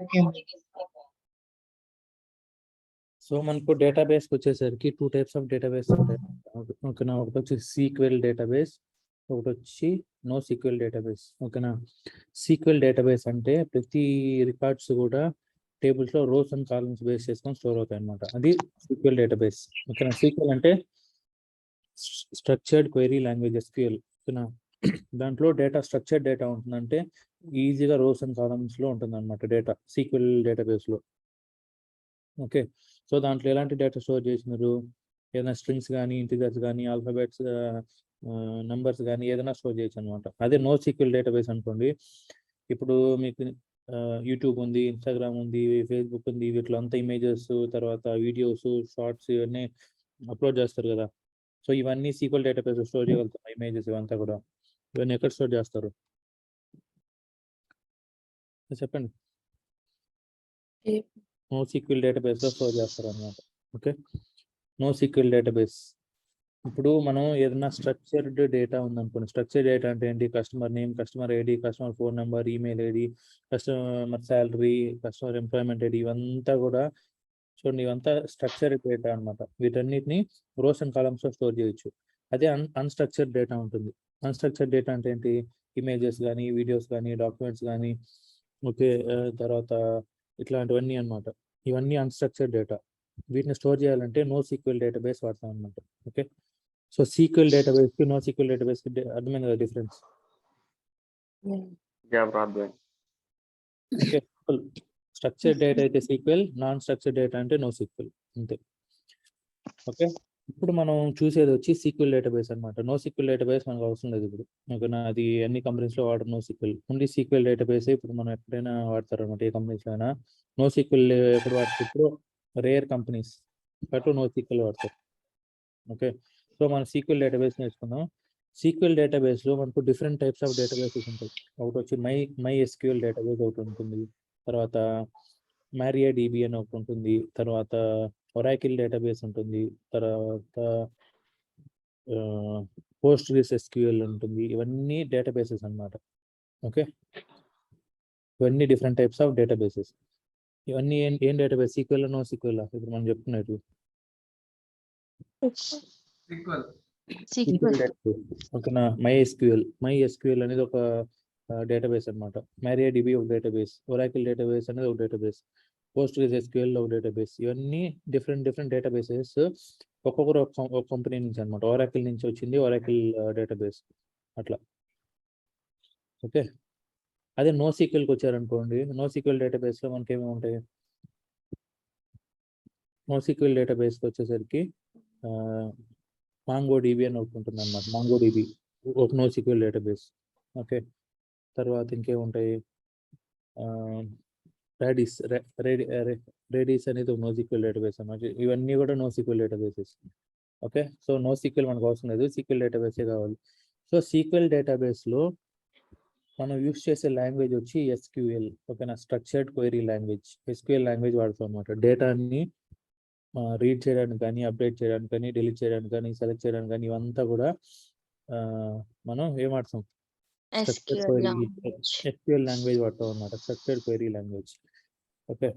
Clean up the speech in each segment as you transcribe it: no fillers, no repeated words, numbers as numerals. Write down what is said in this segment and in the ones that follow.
Okay. So మనకు డేటాబేస్కి వచ్చేసరికి 2 types of database ఉంటాయి. ఓకేనా, ఒకటి వచ్చి సీక్వెల్ డేటాబేస్, ఒకటి వచ్చి నో సీక్వెల్ డేటాబేస్. ఓకేనా, సీక్వెల్ డేటాబేస్ అంటే ప్రతి రికార్డ్స్ కూడా టేబుల్స్ లో రోస్ అండ్ కాలమ్స్ బేస్ చేసుకొని స్టోర్ అవుతాయి అనమాట. అది సీక్వెల్ డేటాబేస్. ఓకేనా, సీక్వెల్ అంటే స్ట్రక్చర్డ్ క్వెరీ లాంగ్వేజ్ ఎస్క్యూఎల్. ఓకేనా, దాంట్లో డేటా స్ట్రక్చర్డ్ డేటా ఉంటుందంటే ఈజీగా రోస్ అండ్ కాలమ్స్ లో ఉంటుంది అనమాట డేటా సీక్వెల్ డేటాబేస్ లో. ఓకే, సో దాంట్లో ఎలాంటి డేటా స్టోర్ చేసినారు, ఏదైనా స్ట్రింగ్స్ కానీ ఇంటిజర్స్ కానీ ఆల్ఫాబెట్స్ నంబర్స్ కానీ ఏదైనా స్టోర్ చేయొచ్చు అనమాట. అదే నో సీక్వెల్ డేటాబేస్ అనుకోండి, ఇప్పుడు మీకు యూట్యూబ్ ఉంది, ఇన్స్టాగ్రామ్ ఉంది, ఫేస్బుక్ ఉంది, వీటిలో అంతా ఇమేజెస్, తర్వాత వీడియోస్, షార్ట్స్ ఇవన్నీ అప్లోడ్ చేస్తారు కదా. సో ఇవన్నీ సీక్వెల్ డేటాబేస్ స్టోర్ చేయగలుగుతాం. ఇమేజెస్ ఇవంతా కూడా ఇవన్నీ ఎక్కడ స్టోర్ చేస్తారు చెప్పండి. నో సీక్వెల్ డేటాబేస్ లో స్టోర్ చేస్తారు అనమాట. Okay, no SQL database. ఇప్పుడు మనం ఏదైనా స్ట్రక్చర్డ్ డేటా ఉందనుకోండి. స్ట్రక్చర్డ్ డేటా అంటే ఏంటి? Customer name, customer ID, customer phone number, email ID, customer salary, customer employment ID, ఇవంతా కూడా చూడండి, ఇవంతా స్ట్రక్చర్డ్ డేటా అనమాట. వీటన్నిటిని రోస్ అండ్ కాలమ్స్ లో స్టోర్ చేయొచ్చు. అదే అన్స్ట్రక్చర్డ్ డేటా ఉంటుంది. అన్స్ట్రక్చర్డ్ డేటా అంటే ఏంటి? ఇమేజెస్ కానీ, వీడియోస్ కానీ, డాక్యుమెంట్స్ కానీ, ఓకే, తర్వాత ఇట్లాంటివన్నీ అనమాట. ఇవన్నీ అన్స్ట్రక్చర్డ్ డేటా. వీటిని స్టోర్ చేయాలంటే నో సీక్వెల్ డేటాబేస్ వాడతాం అనమాట. ఓకే, సో సీక్వెల్ డేటాబేస్ కి నో సీక్వెల్ డేటాబేస్ కి అర్థమైంది కదా డిఫరెన్స్? ఓకే, స్ట్రక్చర్డ్ డేటా అయితే సీక్వెల్, నాన్ స్ట్రక్చర్డ్ డేటా అంటే నో సీక్వెల్, అంతే. ఓకే, ఇప్పుడు మనం చూసేది వచ్చి సీక్వెల్ డేటాబేస్ అనమాట. నో సీక్వెల్ డేటాబేస్ మనకు అవసరం లేదు ఇప్పుడు. ఓకేనా, అది అన్ని కంపెనీస్ లో వాడరు no SQL. Only SQL database ఇప్పుడు మనం ఎక్కడైనా వాడతారు అనమాట. ఏ కంపెనీస్ లో అయినా నో సీక్వెల్ ఎక్కడ వాడతారు? ఇప్పుడు rare companies but no SQL వాడతారు. ఓకే, సో మనం సీక్వెల్ డేటాబేస్ నేర్చుకుందాం. సీక్వెల్ డేటాబేస్ లో మనకు డిఫరెంట్ టైప్స్ ఆఫ్ డేటాబేసెస్ ఉంటాయి. ఒకటి వచ్చి మై ఎస్క్యూఎల్ డేటాబేస్ ఒకటి ఉంటుంది, తర్వాత MariaDB అని ఒకటి ఉంటుంది, తర్వాత ఒరాకిల్ డేటాబేస్ ఉంటుంది, తర్వాత PostgreSQL ఉంటుంది. ఇవన్నీ డేటాబేసెస్ అన్నమాట. ఓకే, ఇవన్నీ డిఫరెంట్ టైప్స్ ఆఫ్ డేటాబేసెస్. ఇవన్నీ ఏం డేటాబేస్? Sequel no sequel? ఇప్పుడు మనం చెప్తున్నట్టు ఓకేనా. MySQL అనేది ఒక డేటాబేస్ అనమాట. MariaDB ఒక డేటాబేస్, ఒరాకిల్ డేటాబేస్ అనేది ఒక డేటాబేస్, PostgreSQL ఒక డేటాబేస్. ఇవన్నీ డిఫరెంట్ డేటాబేసెస్. ఒక్కొక్కరు ఒక కంపెనీ నుంచి అనమాట. ఒరాకిల్ నుంచి వచ్చింది ఒరాకిల్ డేటాబేస్ అట్లా. ఓకే, అదే నో సీక్వెల్కి వచ్చారనుకోండి, నో సీక్వెల్ డేటాబేస్ లో మనకి ఏమేమి ఉంటాయి? నో సీక్వెల్ డేటాబేస్కి వచ్చేసరికి MongoDB అని ఒకటి ఉంటుంది అనమాట. MongoDB ఒక నో సీక్వెల్ డేటాబేస్. ఓకే, తర్వాత ఇంకేముంటాయి? Redis అనేది ఒక నో సీక్వెల్ డేటాబేస్ అన్నమాట. ఇవన్నీ కూడా no SQL databases. Okay, so no SQL మనకు అవసరం లేదు, సీక్వెల్ డేటాబేసే కావాలి. సో సీక్వెల్ డేటాబేస్ లో మనం యూస్ చేసే లాంగ్వేజ్ వచ్చి SQL. ఓకేనా, structured query language. SQL language వాడతాం అనమాట. డేటాని రీడ్ చేయడానికి కానీ, అప్డేట్ చేయడానికి కానీ, డిలీట్ చేయడానికి కానీ, సెలెక్ట్ చేయడానికి కానీ, ఇవంతా కూడా మనం ఏం వాడతాం? SQL లాంగ్వేజ్ వాడతాం అనమాట. Structured query language. ఓకే,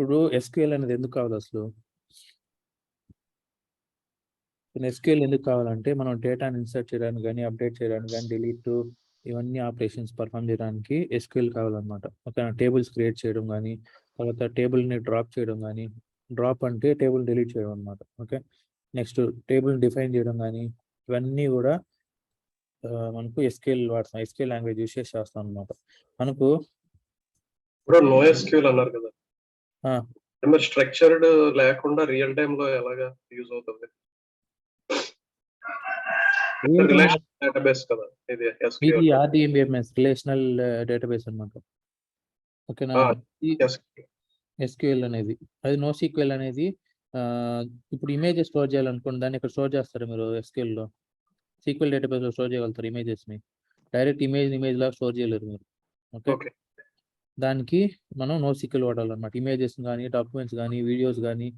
ఇప్పుడు SQL అనేది ఎందుకు కావాలి అసలు? SQL ఎందుకు కావాలంటే మనం డేటాని ఇన్సర్ట్ చేయడానికి కానీ, అప్డేట్ చేయడానికి కానీ, డిలీట్ ఇవన్నీ ఆపరేషన్స్ పర్ఫామ్ చేయడానికి SQL కావాలన్నమాట. ఒక టేబుల్స్ క్రియేట్ చేయడం కానీ, తర్వాత టేబుల్ని డ్రాప్ చేయడం కానీ, డ్రాప్ అంటే టేబుల్ డిలీట్ చేయడం అనమాట. ఓకే, నెక్స్ట్ టేబుల్ని డిఫైన్ చేయడం కానీ, ఇవన్నీ కూడా మనకు SQL వాడతాం. SQL లాంగ్వేజ్ యూస్ చేసి చేస్తాం అనమాట. మనకు ఇప్పుడు NoSQL అన్నారు కదా, మరి స్ట్రక్చర్డ్ లేకుండా రియల్ టైమ్ లో ఎలాగా యూజ్ అవుతుంది? డేటాబేస్ కదా ఇది, ఇది RDBMS రిలేషనల్ డేటాబేస్ అన్నమాట. ఓకేనా, SQL అనేది. అది NoSQL అనేది ఇప్పుడు ఇమేజెస్ స్టోర్ చేయాలనుకోండి, దాన్ని ఇక్కడ స్టోర్ చేస్తారు మీరు SQL లో. SQL డేటాబేస్ లో స్టోర్ చేయగలుగుతారు ఇమేజెస్ ని. డైరెక్ట్ ఇమేజ్ లాగా స్టోర్ చేయలేరు మీరు. Okay, okay. దానికి మనం NoSQL వాడాలన్నమాట. ఇమేజెస్ కానీ, డాక్యుమెంట్స్ కానీ, వీడియోస్ కానీ,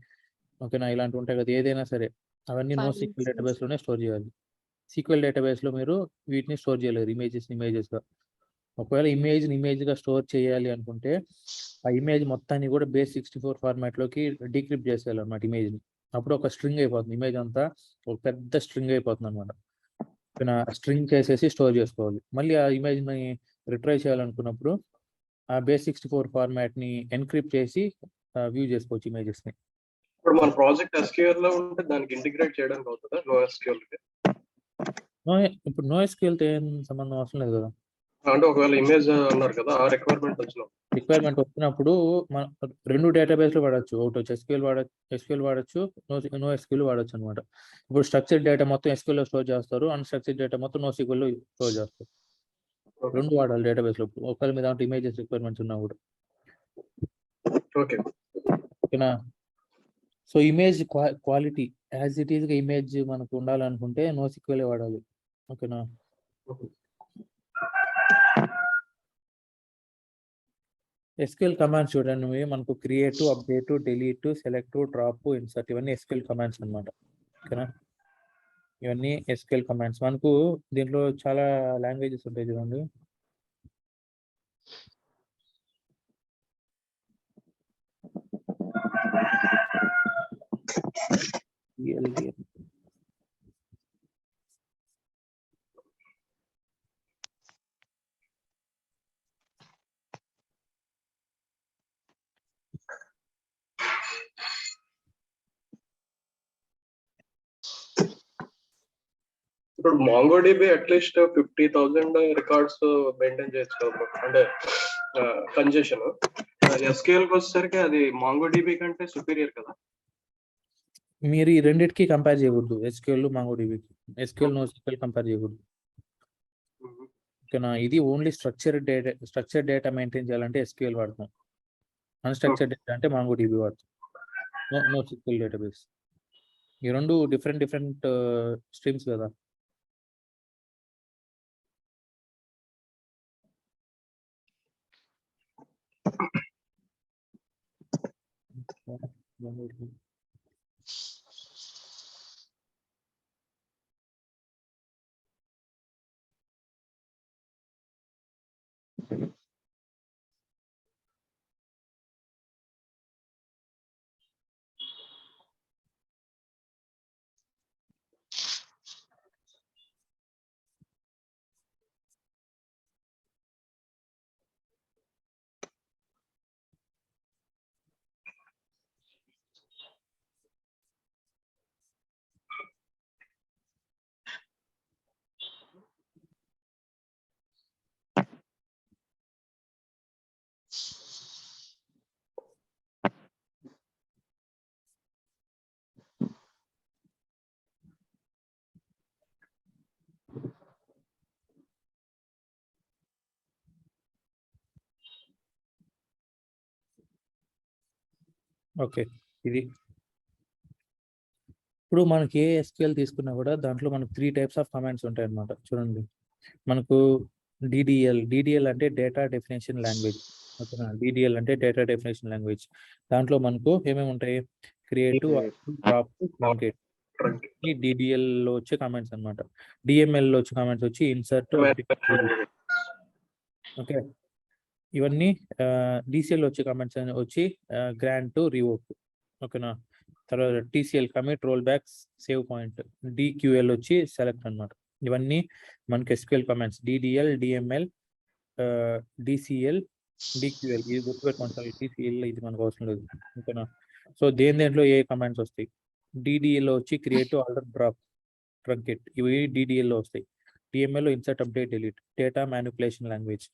ఓకేనా, ఇలాంటివి ఉంటాయి కదా, ఏదైనా సరే అవన్నీ NoSQL డేటాబేస్ లోనే స్టోర్ చేయాలి. SQL డేటాబేస్ లో మీరు వీటిని స్టోర్ చేయలేరు ఇమేజెస్ గా. ఒకవేళ ఇమేజ్ గా స్టోర్ చేయాలి అనుకుంటే ఆ ఇమేజ్ మొత్తాన్ని కూడా base64 ఫార్మాట్ లోకి డీక్రిప్ట్ చేసేయాలన్నమాట ఇమేజ్ ని. అప్పుడు ఒక స్ట్రింగ్ అయిపోతుంది, ఇమేజ్ అంతా ఒక పెద్ద స్ట్రింగ్ అయిపోతుంది అనమాట. స్ట్రింగ్ చేసేసి స్టోర్ చేసుకోవాలి. మళ్ళీ ఆ ఇమేజ్ ని రిట్రైవ్ చేయాలనుకున్నప్పుడు ఆ base64 ఫార్మాట్ ని ఎన్క్రిప్ట్ చేసి వ్యూ చేసుకోవచ్చు ఇమేజెస్ ని. ఇప్పుడు మన ప్రాజెక్ట్ SQL లో ఉంటే దానికి ఇంటిగ్రేట్ చేయడానికి అవుతుందా NoSQL కి? ఇప్పుడు NoSQL తో ఏం సంబంధం అవసరం లేదు కదా. అంటే ఒకవేళ ఇమేజ్ అన్నారు కదా, ఆ రిక్వైర్మెంట్ రిక్వైర్మెంట్ వచ్చినప్పుడు మనం 2 డేటాబేస్ లో వాడచ్చు. ఒకటి వచ్చి SQL వాడచ్చు, NoSQL వాడచ్చు అనమాట. ఇప్పుడు స్ట్రక్చర్డ్ డేటా మొత్తం SQL లో స్టోర్ చేస్తారు, అన్‌స్ట్రక్చర్డ్ డేటా మొత్తం NoSQL లో స్టోర్ చేస్తారు. 2 వాడాలి డేటాబేస్ లో. ఒకవేళ మీ దాంట్లో ఇమేజెస్ రిక్వైర్మెంట్స్ ఉన్నా కూడా. ఓకే. ఓకేనా. So image quality as it is గా ఇమేజ్ మనకు ఉండాలనుకుంటే NoSQL వాడాలి. ఓకేనా. SQL కమాండ్స్ చూడండి, మనకు create, update, delete, select, drop, insert ఇవన్నీ SQL కమాండ్స్ అన్నమాట. ఓకేనా. ఇవన్నీ SQL కమాండ్స్. మనకు దీంట్లో చాలా లాంగ్వేజెస్ ఉంటాయి చూడండి. ఇప్పుడు MongoDB అట్లీస్ట్ 50,000 రికార్డ్స్ మెయింటైన్ చేయొచ్చు కదా, అంటే కంజెషన్. SQL కి వచ్చేసరికి అది MongoDB కంటే సుపీరియర్ కదా. మీరు ఈ రెండింటికి కంపేర్ చేయకూడదు, SQL MongoDB. SQL NoSQL compare చేయకూడదు. ఓకేనా. ఇది ఓన్లీ స్ట్రక్చర్ డేటా మెయింటైన్ చేయాలంటే SQL వాడతాం. అన్‌స్ట్రక్చర్డ్ డేటా అంటే MongoDB వాడతాం. NoSQL database. ఈ రెండు డిఫరెంట్ స్ట్రీమ్స్ కదా. ఓకే, ఇది ఇప్పుడు మనకి ఏ SQL తీసుకున్నా కూడా దాంట్లో మనకు 3 టైప్స్ ఆఫ్ కమాండ్స్ ఉంటాయి అన్నమాట. చూడండి, మనకు DDL అంటే డేటా డెఫినేషన్ లాంగ్వేజ్. ఓకేనా. DDL అంటే డేటా డెఫినేషన్ లాంగ్వేజ్. దాంట్లో మనకు ఏమేమి ఉంటాయి? Create, drop, truncate. ఈ DDL లో వచ్చే కమాండ్స్ అన్నమాట. DML లో వచ్చే కమాండ్స్ వచ్చి ఇన్సర్ట్, ఓకే. ఇవన్నీ DCL వచ్చే కమాండ్స్ వచ్చి గ్రాంట్, రివోక్. ఓకేనా. తర్వాత TCL commit, roll back, save point. DQL వచ్చి సెలెక్ట్ అన్నమాట. ఇవన్నీ మనకి SQL commands. DDL, DML, DCL, DQL. ఇది గుర్తుపెట్టుకోండి. TCL ఇది మనకు అవసరం లేదు. ఓకేనా. సో దేంట్లో ఏ కమాండ్స్ వస్తాయి? DDL లో వచ్చి క్రియేట్, ఆల్టర్, డ్రాప్, ట్రంకేట్. ఇవి DDL లో వస్తాయి. DML లో insert, update, delete. Data manipulation language.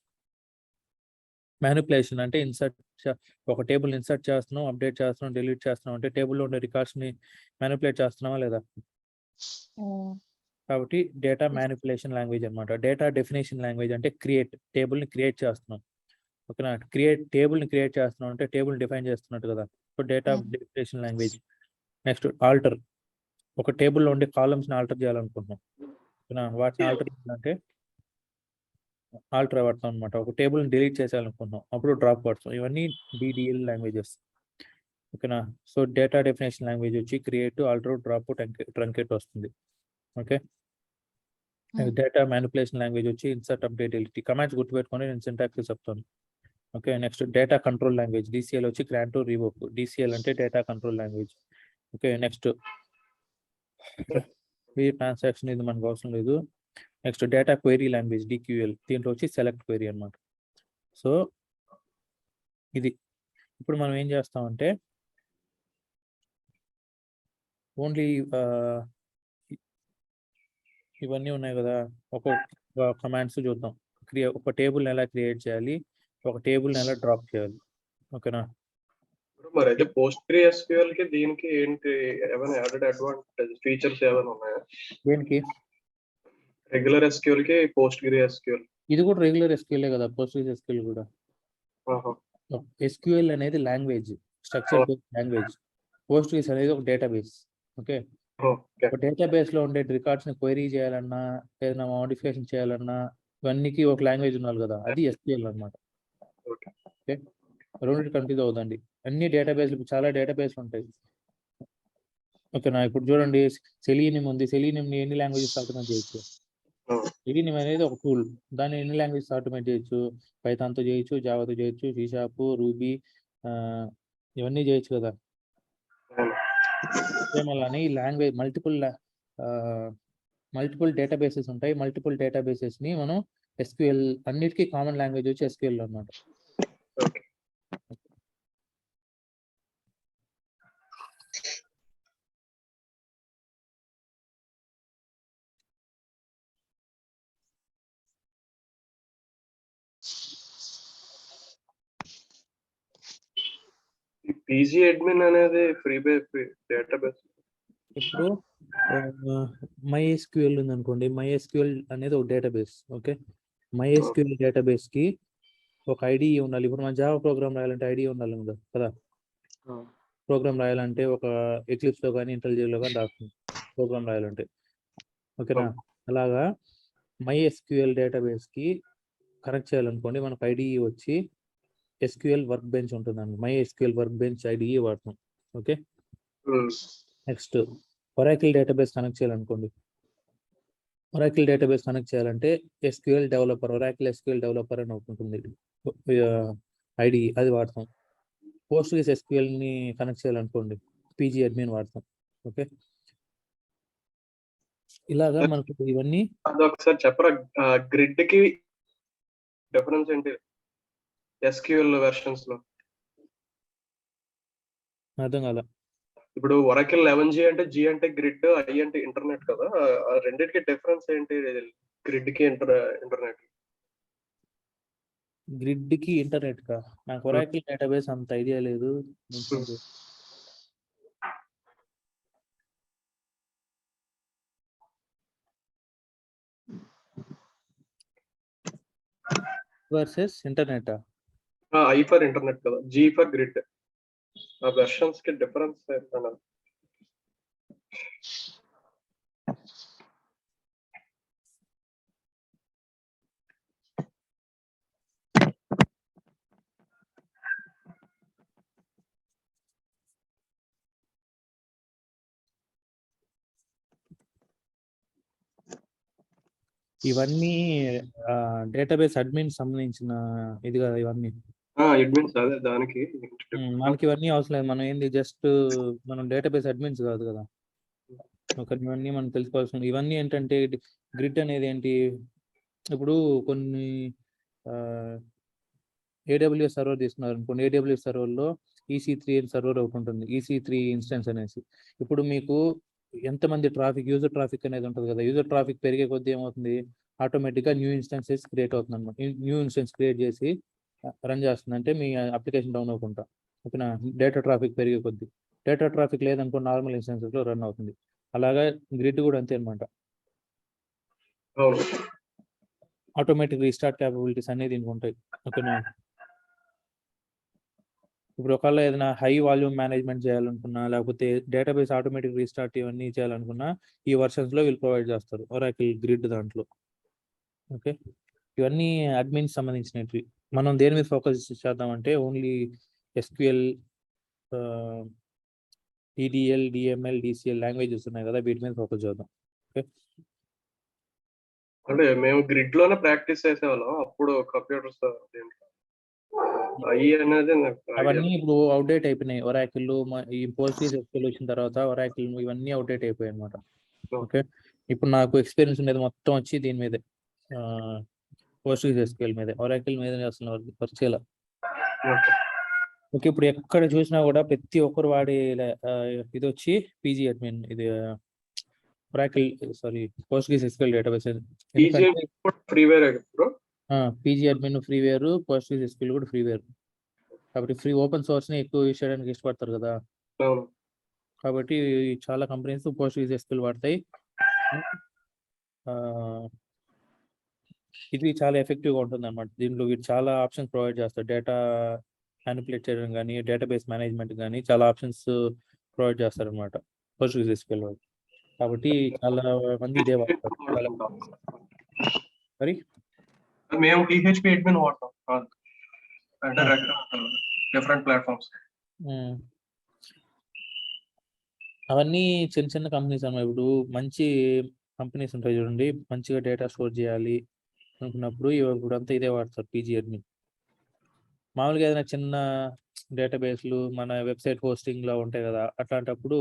Manipulation అంటే ఒక టేబుల్ ఇన్సర్ట్ చేస్తున్నాం, అప్డేట్ చేస్తున్నాం, డిలీట్ చేస్తున్నాం అంటే టేబుల్లో ఉండే రికార్డ్స్ ని మ్యానిపులేట్ చేస్తున్నామా లేదా? కాబట్టి డేటా మ్యానిపులేషన్ లాంగ్వేజ్ అన్నమాట. డేటా డెఫినేషన్ లాంగ్వేజ్ అంటే టేబుల్ ని క్రియేట్ చేస్తున్నాం. ఓకేనా. టేబుల్ ని క్రియేట్ చేస్తున్నాం అంటే టేబుల్ డిఫైన్ చేస్తున్నట్టు కదా. So data definition language. Next alter, ఒక టేబుల్లో ఉండే కాలమ్స్ని ఆల్టర్ చేయాలనుకుంటున్నాం. ఓకేనా, వాటిని ఆల్టర్ చేయాలంటే ఆల్టర్ వాడతాం అనమాట. ఒక టేబుల్ని డిలీట్ చేయాలనుకుంటున్నాం, అప్పుడు డ్రాప్ వాడతాం. ఇవన్నీ DDL లాంగ్వేజెస్. ఓకేనా. సో డేటా డెఫినేషన్ లాంగ్వేజ్ వచ్చి క్రియేట్, ఆల్టర్, డ్రాప్, ట్రంకేట్ వస్తుంది. ఓకే. డేటా మ్యానిపులేషన్ లాంగ్వేజ్ వచ్చి ఇన్సర్ట్, అప్డేట్, డిలీట్. కమాండ్స్ గుర్తుపెట్టుకొని నేను సింటాక్స్ చెప్తాను. Okay. Next data control language DCL వచ్చి గ్రాంట్, రివోక్. DCL అంటే data control language. Okay. Next ఈ transaction ఇది మనకు అవసరం లేదు. Next data query language DQL, దీంట్లో వచ్చి సెలెక్ట్ క్వైరీ అనమాట. సో ఇది ఇప్పుడు మనం ఏం చేస్తామంటే ఓన్లీ ఇవన్నీ ఉన్నాయి కదా, ఒక కమాండ్స్ చూద్దాం. ఒక టేబుల్ని ఎలా క్రియేట్ చేయాలి, ఒక టేబుల్ని ఎలా డ్రాప్ చేయాలి. ఓకేనా. మరి అయితే PostgreSQL కి దీనికి ఏంటి ఏమైనా యాడెడ్ అడ్వాంటేజ్ ఫీచర్స్ ఏమైనా ఉన్నాయా? దేనికి? రెగ్యులర్ SQL కి PostgreSQL. ఇది కూడా రెగ్యులర్ SQL కదా, PostgreSQL కూడా. SQL అనేది language, structure based language. Postgres అనేది ఒక డేటాబేస్. ఓకే. ఒక డేటాబేస్ లో ఉండే రికార్డ్స్ ని క్వైరీ చేయాలన్నా, ఏదైనా మోడిఫికేషన్ చేయాలన్నా, ఇవన్నీకి ఒక లాంగ్వేజ్ ఉండాలి కదా, అది SQL అనమాట. ఓకే. రెండు కన్ఫ్యూజ్ అవుతుంది. అన్ని డేటాబేస్లు, చాలా డేటాబేస్ ఉంటాయి. ఓకేనా. ఇప్పుడు చూడండి, సెలీనియం ఉంది. సెలీనియం ఎన్ని లాంగ్వేజెస్ ఆటోమేట్ చేయొచ్చు? సెలీనియం అనేది ఒక టూల్, దాన్ని ఎన్ని లాంగ్వేజెస్ ఆటోమేట్ చేయొచ్చు? పైథాన్తో చేయొచ్చు, జావాతో చేయొచ్చు, C#, రూబీ, ఇవన్నీ చేయొచ్చు కదా. సేమ్ అలానే ఈ లాంగ్వేజ్ మల్టిపుల్ డేటాబేసెస్ ఉంటాయి. మల్టిపుల్ డేటాబేసెస్ ని మనం SQL, అన్నిటికీ కామన్ లాంగ్వేజ్ వచ్చి SQL అన్నమాట. PG admin అనేది ఫ్రీ డేటాబేస్. ఇప్పుడు MySQL ఉంది అనుకోండి. MySQL అనేది ఒక డేటాబేస్. ఓకే. MySQL డేటాబేస్ కి ఒక ఐడి ఉండాలి. ఇప్పుడు మన జావా ప్రోగ్రామ్ రాయాలంటే ఐడి ఉండాలి కదా. ప్రోగ్రామ్ రాయాలంటే ఒక ఎక్లిప్స్ లో కానీ ఇంటెలిజెంట్ లో కానీ రాస్తుంది ప్రోగ్రామ్ రాయాలంటే. ఓకేనా. అలాగా MySQL డేటాబేస్ కి కనెక్ట్ చేయాలనుకోండి, మనకు ఐడి వచ్చి SQL వర్క్ బెంచ్ ఉంటుందండి. MySQL వర్క్ బెంచ్ ఐడి వాడతాం. Okay. Next Oracle database connect చేయాలనుకోండి. ఒరాకిల్ డేటాబేస్ కనెక్ట్ చేయాలంటే SQL developer, Oracle SQL developer అని ఒకటి ఉంటుంది ఐడి, అది వాడతాం. PostgreSQL ని కనెక్ట్ చేయాలనుకోండి, PG admin వాడతాం. ఓకే. ఇలాగా మనకు ఇవన్నీ. అదొకసారి చెప్పరా, గ్రిడ్ కి డిఫరెన్స్ ఏంటి SQL వెర్షన్స్ లో? అర్థం కాల. ఇప్పుడు Oracle 11G అంటే G అంటే గ్రిడ్, I అంటే ఇంటర్నెట్ కదా. ఆ రెండింటికి డిఫరెన్స్ ఏంటి? గ్రిడ్ కి ఇంటర్నెట్. గ్రిడ్ కి ఇంటర్నెట్ కా? నాకు ఒరాకిల్ డేటాబేస్ అంత ఐడియా లేదు. Versus internet. I for internet కదా, G ఫర్ గ్రిడ్. ఆ వెర్షన్స్ కి డిఫరెన్స్ ఏంటన్నా? ఇవన్నీ డేటాబేస్ అడ్మిన్ సంబంధించిన ఇది కదా ఇవన్నీ. అడ్మిన్స్ అదే దానికి. మనకి ఇవన్నీ అవసరం లేదు. మనం ఏంది జస్ట్ మనం డేటాబేస్ అడ్మిన్స్ కాదు కదా. ఇవన్నీ మనం తెలుసుకోవాల్సిన. ఇవన్నీ ఏంటంటే గ్రిడ్ అనేది ఏంటి, ఇప్పుడు కొన్ని AWS సర్వర్ తీసుకున్నారు అనుకోండి. AWS సర్వర్లో EC3 సర్వర్ ఒకటి ఉంటుంది, EC3 ఇన్స్టెన్స్ అనేసి. ఇప్పుడు మీకు ఎంతమంది ట్రాఫిక్, యూజర్ ట్రాఫిక్ అనేది ఉంటుంది కదా. యూజర్ ట్రాఫిక్ పెరిగే కొద్దీ ఏమవుతుంది, ఆటోమేటిక్గా న్యూ ఇన్స్టెన్సెస్ క్రియేట్ అవుతుంది అనమాట. న్యూ ఇన్స్టెన్స్ క్రియేట్ చేసి రన్ చేస్తుంది, అంటే మీ అప్లికేషన్ డౌన్ అవ్వకుండా. ఓకేనా. డేటా ట్రాఫిక్ పెరిగే కొద్దీ. డేటా ట్రాఫిక్ లేదనుకో నార్మల్ ఇన్స్టెన్సెస్లో రన్ అవుతుంది. అలాగా గ్రిడ్ కూడా అంతే అనమాట. ఆటోమేటిక్ రీస్టార్ట్ క్యాపబిలిటీస్ అనేది దీనికి ఉంటాయి. ఓకేనా. ఇప్పుడు ఒకవేళ ఏదైనా హై వాల్యూమ్ మేనేజ్మెంట్ చేయాలనుకున్నా, లేకపోతే డేటాబేస్ ఆటోమేటిక్ రీస్టార్ట్ ఇవన్నీ చేయాలనుకున్నా ఈ వర్షన్స్లో వీళ్ళు ప్రొవైడ్ చేస్తారు ఒరాకిల్ గ్రిడ్ దాంట్లో. ఓకే, ఇవన్నీ అడ్మిన్ సంబంధించినవి. మనం దేని మీద ఫోకస్ చేద్దామంటే only SQL, TDL, DML, DCL languages ఉన్నాయి కదా, వీటి మీద ఫోకస్ చేద్దాం. ఓకే, అంటే మేము గ్రిడ్ లోనే ప్రాక్టీస్ చేసేవాళ్ళం అప్పుడు కంప్యూటర్స్ అయ్యి అనేది నాకు అవన్నీ idea. ఇప్పుడు అవుట్డేట్ అయిపోయినాయి. ఒరాకిల్ ఈ పోస్ట్గ్రెస్క్యూఎల్ వచ్చిన తర్వాత ఒరాకిల్ ఇవన్నీ అవుట్డేట్ అయిపోయాయి అనమాట. ఓకే, ఇప్పుడు నాకు ఎక్స్పీరియన్స్ ఉండేది మొత్తం వచ్చి దీని మీదే, పోస్ట్గ్రెస్క్యూఎల్ మీదే. ఒరాకిల్ మీద అసలు వర్క్ చేయాలి. Okay. ఓకే, ఇప్పుడు ఎక్కడ చూసినా కూడా ప్రతి ఒక్కరు వాడే ఇది వచ్చి పీజీ అడ్మిన్, ఇది ఒరాకిల్ సారీ పోస్ట్గ్రెస్క్యూఎల్ డేటాబేస్. ఎందుకంటే freeware bro, PG admin freeware, PostgreSQL కూడా ఫ్రీవేర్. కాబట్టి ఫ్రీ ఓపెన్ సోర్స్ ని ఎక్కువ యూజ్ చేయడానికి ఇష్టపడతారు కదా, అవును. కాబట్టి చాలా కంపెనీస్ పోస్ట్గ్రెస్క్యూఎల్ వాడతాయి. ఇది చాలా ఎఫెక్టివ్గా ఉంటుంది అనమాట. దీంట్లో వీరు చాలా ఆప్షన్స్ ప్రొవైడ్ చేస్తారు. డేటా మ్యానిపులేట్ చేయడం కానీ, డేటాబేస్ మేనేజ్మెంట్ కానీ చాలా ఆప్షన్స్ ప్రొవైడ్ చేస్తారు అనమాట పోస్ట్గ్రెస్క్యూఎల్ వాళ్ళు. కాబట్టి చాలా మంది ఇదే వాడతారు. చాలా మరి మేము టీహెచ్పి అడ్మిన్ వాడతాం అంటే డిఫరెంట్ ప్లాట్ఫామ్స్. అవన్నీ చిన్న చిన్న కంపెనీస్ అన్నమాట. ఇప్పుడు మంచి కంపెనీస్ ఉంటాయి చూడండి, మంచిగా డేటా స్టోర్ చేయాలి అనుకున్నప్పుడు ఇప్పుడు అంతా ఇదే వాడతారు పీజీ అడ్మిన్. మామూలుగా ఏదైనా చిన్న డేటాబేస్లు మన వెబ్సైట్ హోస్టింగ్లో ఉంటాయి కదా, అట్లాంటప్పుడు